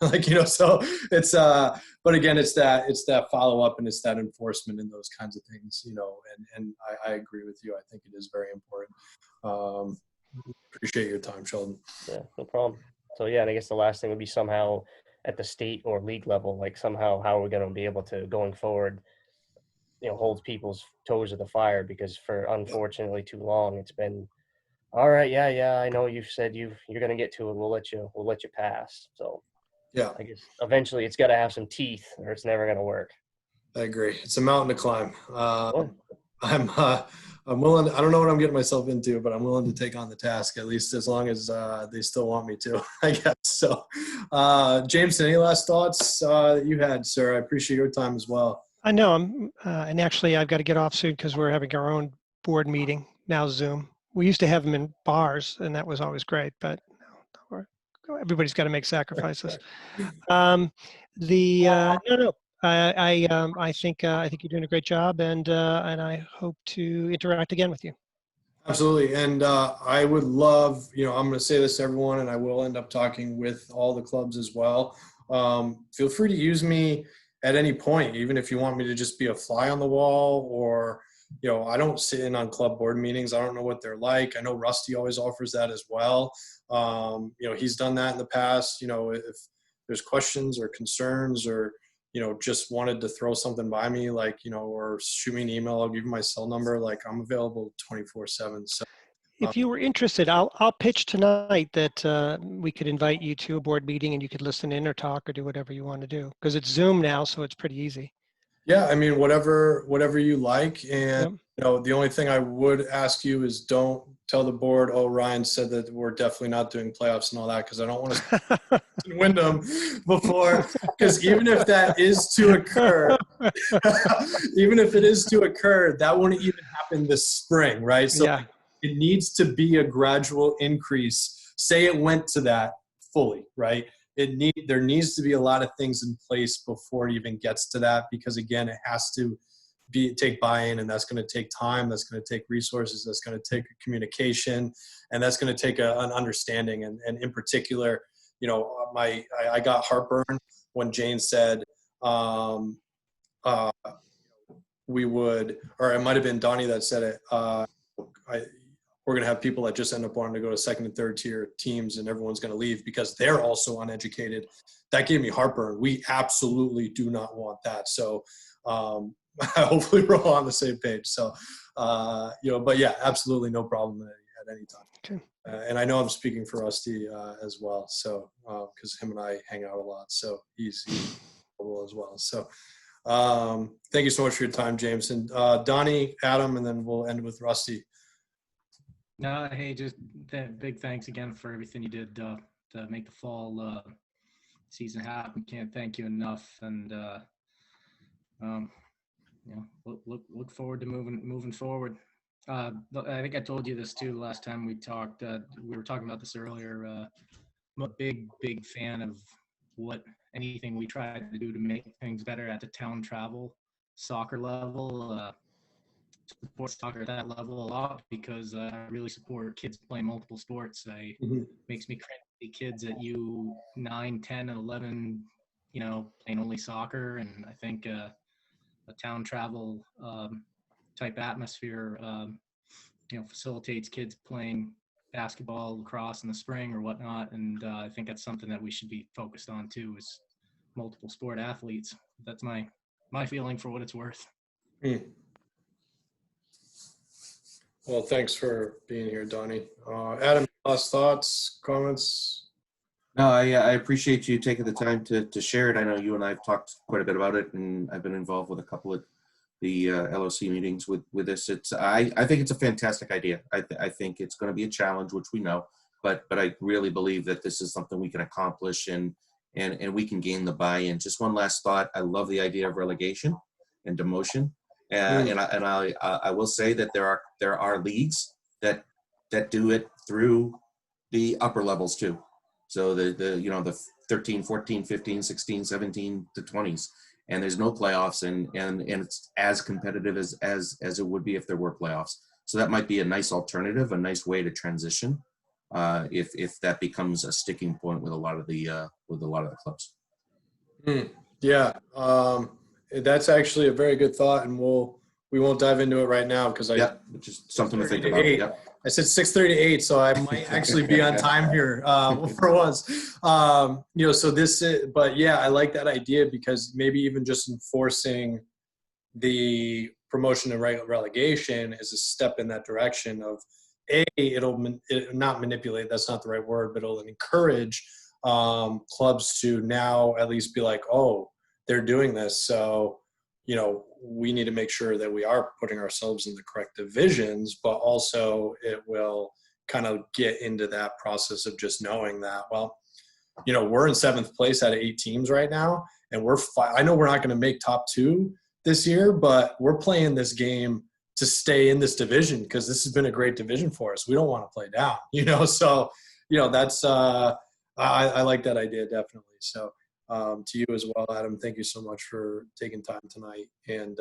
on my own. So it's but again, it's that follow-up and it's that enforcement and those kinds of things, and I agree with you. I think it is very important. Appreciate your time, Sheldon. Yeah, no problem. So yeah, and I guess the last thing would be somehow at the state or league level, like somehow how are we going to be able to, going forward, hold people's toes to the fire, because for unfortunately too long it's been, all right, yeah, I know you've said you're going to get to it. We'll let you pass. So yeah, I guess eventually it's got to have some teeth or it's never going to work. I agree. It's a mountain to climb. I'm willing. I don't know what I'm getting myself into, but I'm willing to take on the task, at least as long as they still want me to, I guess. So, James, any last thoughts that you had, sir? I appreciate your time as well. I know. And actually, I've got to get off soon because we're having our own board meeting now. Zoom. We used to have them in bars, and that was always great. But everybody's got to make sacrifices. No. I think you're doing a great job, and I hope to interact again with you. Absolutely, and I would love, I'm going to say this to everyone, and I will end up talking with all the clubs as well. Feel free to use me at any point, even if you want me to just be a fly on the wall, or I don't sit in on club board meetings. I don't know what they're like. I know Rusty always offers that as well. He's done that in the past. If there's questions or concerns or just wanted to throw something by me, or shoot me an email, I'll give you my cell number. I'm available 24/7. So if you were interested, I'll pitch tonight that we could invite you to a board meeting and you could listen in or talk or do whatever you want to do, because it's Zoom now, so it's pretty easy. Yeah, I mean, whatever you like. And the only thing I would ask you is don't tell the board, oh, Ryan said that we're definitely not doing playoffs and all that, because I don't want to win them before. Because even if that is to occur, that wouldn't even happen this spring, right? So yeah. It needs to be a gradual increase. Say it went to that fully, right? There needs to be a lot of things in place before it even gets to that, because again, it has to take buy-in, and that's going to take time. That's going to take resources. That's going to take communication, and that's going to take an understanding. And in particular, I got heartburn when Jane said we would, or it might have been Donnie that said it. We're going to have people that just end up wanting to go to second and third tier teams, and everyone's going to leave because they're also uneducated. That gave me heartburn. We absolutely do not want that. So hopefully we're all on the same page. So, but yeah, absolutely no problem at at any time. Okay. And I know I'm speaking for Rusty as well, so because him and I hang out a lot, so he's available as well. So thank you so much for your time, James. And Donnie, Adam, and then we'll end with Rusty. No, hey, just big thanks again for everything you did to make the fall season happen. Can't thank you enough. And look forward to moving forward. I think I told you this too the last time we talked. We were talking about this earlier. I'm a big fan of anything we try to do to make things better at the town travel soccer level. Support soccer at that level a lot because I really support kids playing multiple sports. Makes me cringe to see kids at U9, 10, and 11, playing only soccer. And I think a town travel type atmosphere, facilitates kids playing basketball, lacrosse in the spring or whatnot. And I think that's something that we should be focused on too, is multiple sport athletes. That's my feeling for what it's worth. Well, thanks for being here, Donnie. Adam, last thoughts, comments? No, I appreciate you taking the time to share it. I know you and I have talked quite a bit about it, and I've been involved with a couple of the LOC meetings with this. I think it's a fantastic idea. I think it's going to be a challenge, which we know, but I really believe that this is something we can accomplish and we can gain the buy-in. Just one last thought. I love the idea of relegation and demotion. And I will say that there are leagues that do it through the upper levels too. So the 13, 14, 15, 16, 17 to 20s, and there's no playoffs, and it's as competitive as it would be if there were playoffs. So that might be a nice alternative, a nice way to transition if that becomes a sticking point with a lot of the clubs. Yeah. That's actually a very good thought, and we won't dive into it right now because just something to think about. Yep. I said 6:30 to 8, so I might actually be on time here for once. So this is, but yeah, I like that idea because maybe even just enforcing the promotion and relegation is a step in that direction of it'll not manipulate. That's not the right word, but it'll encourage clubs to now at least be like, oh, they're doing this. So, we need to make sure that we are putting ourselves in the correct divisions, but also it will kind of get into that process of just knowing that, well, we're in 7th place out of 8 teams right now. And I know we're not going to make top 2 this year, but we're playing this game to stay in this division because this has been a great division for us. We don't want to play down, so, that's, I like that idea definitely. So, to you as well, Adam, thank you so much for taking time tonight. And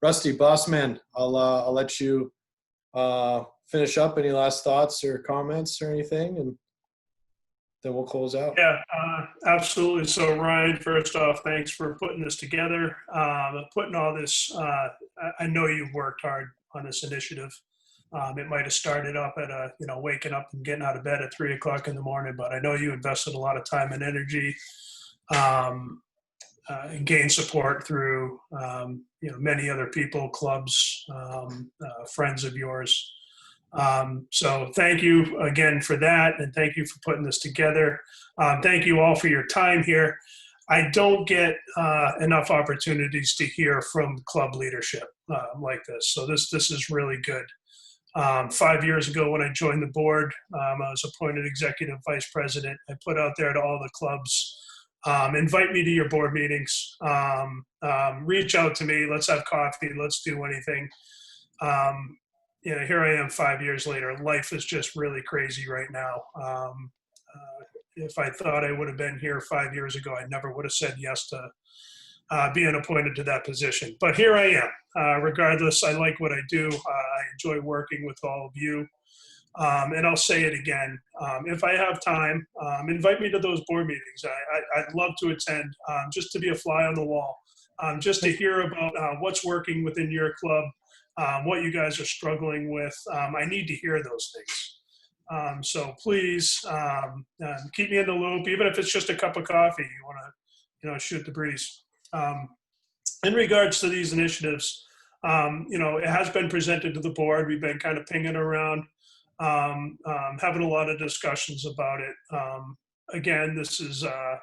Rusty, boss man, I'll let you finish up. Any last thoughts or comments or anything, and then we'll close out. Yeah, absolutely. So Ryan, first off, thanks for putting this together, putting all this. I know you've worked hard on this initiative. It might have started up at waking up and getting out of bed at 3 o'clock in the morning, but I know you invested a lot of time and energy. And gain support through many other people, clubs, friends of yours. So thank you again for that, and thank you for putting this together. Thank you all for your time here. I don't get enough opportunities to hear from club leadership like this, so this is really good. 5 years ago when I joined the board, I was appointed executive vice president. I put out there to all the clubs, invite me to your board meetings, reach out to me, let's have coffee, let's do anything. Here I am 5 years later. Life is just really crazy right now. If I thought I would have been here 5 years ago, I never would have said yes to being appointed to that position. But here I am. Regardless, I like what I do. I enjoy working with all of you. And I'll say it again. If I have time, invite me to those board meetings. I'd love to attend, just to be a fly on the wall, just to hear about what's working within your club, what you guys are struggling with. I need to hear those things. So please keep me in the loop, even if it's just a cup of coffee. You want to, shoot the breeze. In regards to these initiatives, it has been presented to the board. We've been kind of pinging around. having a lot of discussions about it. Again, this is a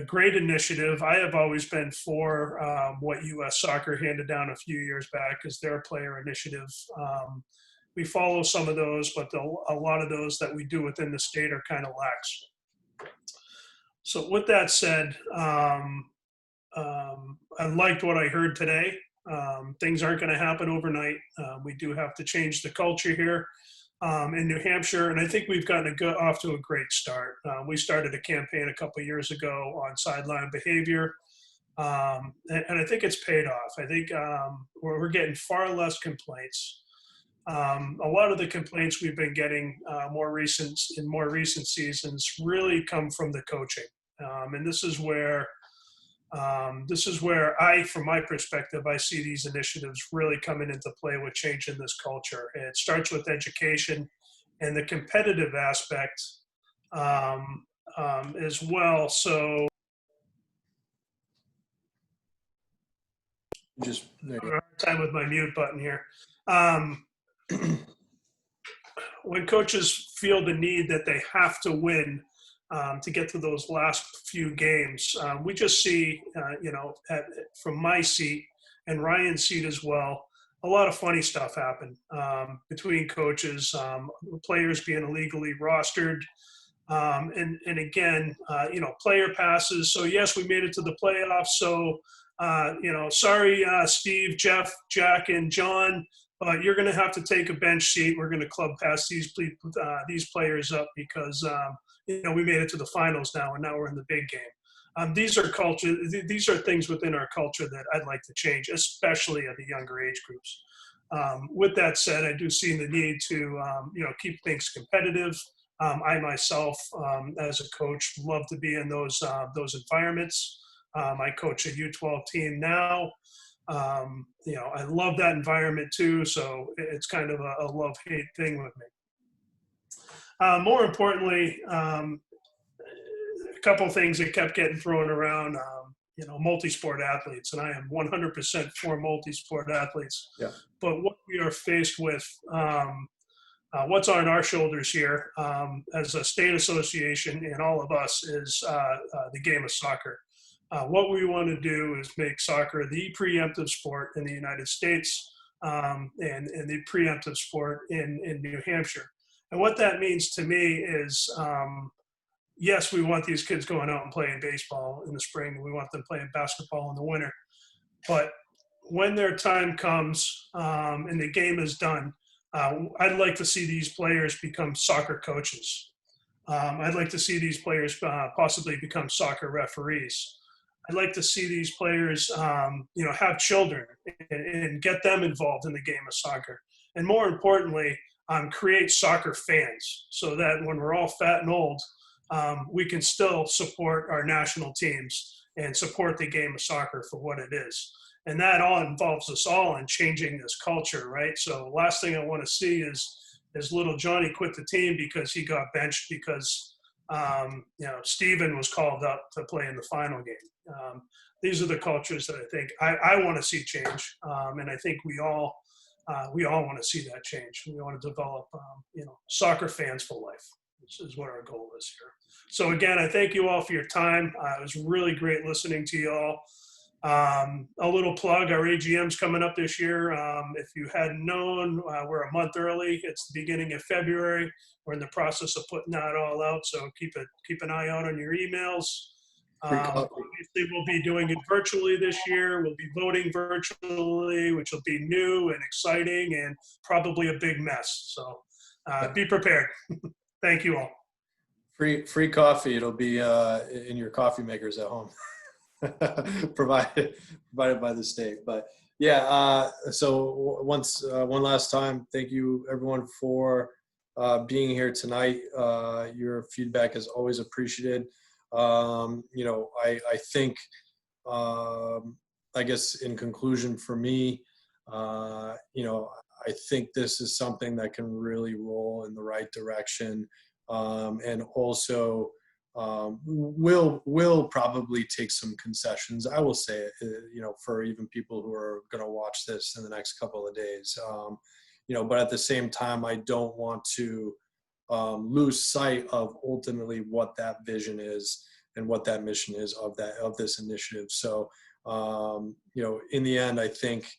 great initiative. I have always been for what U.S. Soccer handed down a few years back as their player initiative. We follow some of those, but a lot of those that we do within the state are kind of lax. So with that said, I liked what I heard today. Things aren't going to happen overnight. We do have to change the culture here in New Hampshire, and I think we've gotten off to a great start. We started a campaign a couple of years ago on sideline behavior, and I think it's paid off. I think we're getting far less complaints. A lot of the complaints we've been getting in more recent seasons really come from the coaching, and this is where from my perspective, I see these initiatives really coming into play with changing this culture. And it starts with education and the competitive aspect as well. So Just there you I'm having a hard time with my mute button here. When coaches feel the need that they have to win to get to those last few games, we just see, from my seat and Ryan's seat as well, a lot of funny stuff happen between coaches, players being illegally rostered. And again, player passes. So yes, we made it to the playoffs. So, sorry, Steve, Jeff, Jack, and John, but you're going to have to take a bench seat. We're going to club pass these players up because, we made it to the finals now, and now we're in the big game. These are things within our culture that I'd like to change, especially at the younger age groups. With that said, I do see the need to, keep things competitive. I myself, as a coach, love to be in those environments. I coach a U12 team now. I love that environment too. So it's kind of a love-hate thing with me. More importantly, a couple of things that kept getting thrown around, multi-sport athletes, and I am 100% for multi-sport athletes. Yeah. But what we are faced with, what's on our shoulders here as a state association and all of us is the game of soccer. What we want to do is make soccer the preemptive sport in the United States and the preemptive sport in New Hampshire. And what that means to me is, yes, we want these kids going out and playing baseball in the spring. We want them playing basketball in the winter. But when their time comes and the game is done, I'd like to see these players become soccer coaches. I'd like to see these players possibly become soccer referees. I'd like to see these players, have children and get them involved in the game of soccer. And more importantly, create soccer fans so that when we're all fat and old, we can still support our national teams and support the game of soccer for what it is. And that all involves us all in changing this culture, right? So last thing I want to see is little Johnny quit the team because he got benched because, Steven was called up to play in the final game. These are the cultures that I think I want to see change. And I think we all want to see that change. We want to develop, soccer fans for life. This is what our goal is here. So again, I thank you all for your time. It was really great listening to you all. A little plug, our AGM's coming up this year. If you hadn't known, we're a month early. It's the beginning of February. We're in the process of putting that all out. So keep an eye out on your emails. Obviously, we'll be doing it virtually this year. We'll be voting virtually, which will be new and exciting and probably a big mess. So be prepared. Thank you all. Free coffee. It'll be in your coffee makers at home, provided by the state. But yeah, so one last time, thank you everyone for being here tonight. Your feedback is always appreciated. I think, I guess in conclusion for me, I think this is something that can really roll in the right direction, and also will probably take some concessions. I will say it, for even people who are going to watch this in the next couple of days. but at the same time, I don't want to lose sight of ultimately what that vision is and what that mission is of this initiative. So, in the end, I think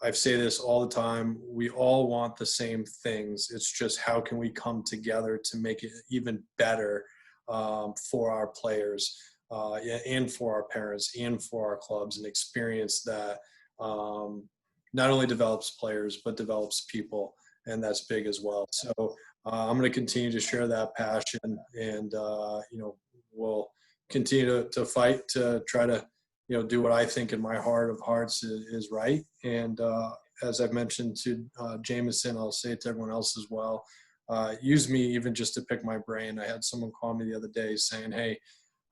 I say this all the time, we all want the same things. It's just how can we come together to make it even better for our players and for our parents and for our clubs, an experience that not only develops players, but develops people. And that's big as well. So I'm going to continue to share that passion, and, we'll continue to fight to try to, do what I think in my heart of hearts is right. And as I've mentioned to Jameson, I'll say it to everyone else as well, use me even just to pick my brain. I had someone call me the other day saying, hey,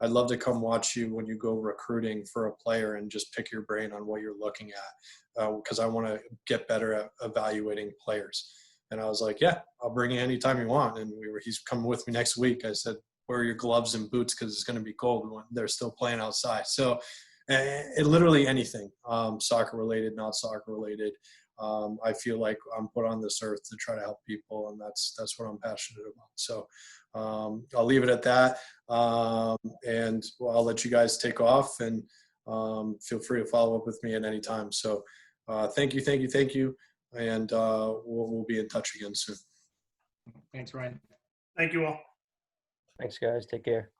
I'd love to come watch you when you go recruiting for a player and just pick your brain on what you're looking at, because I want to get better at evaluating players. And I was like, yeah, I'll bring you anytime you want. And he's coming with me next week. I said, wear your gloves and boots because it's going to be cold when they're still playing outside. So literally anything, soccer related, not soccer related. I feel like I'm put on this earth to try to help people, and that's what I'm passionate about. So I'll leave it at that, and I'll let you guys take off, and feel free to follow up with me at any time. So thank you, and we'll be in touch again soon. Thanks, Ryan. Thank you all. Thanks, guys. Take care.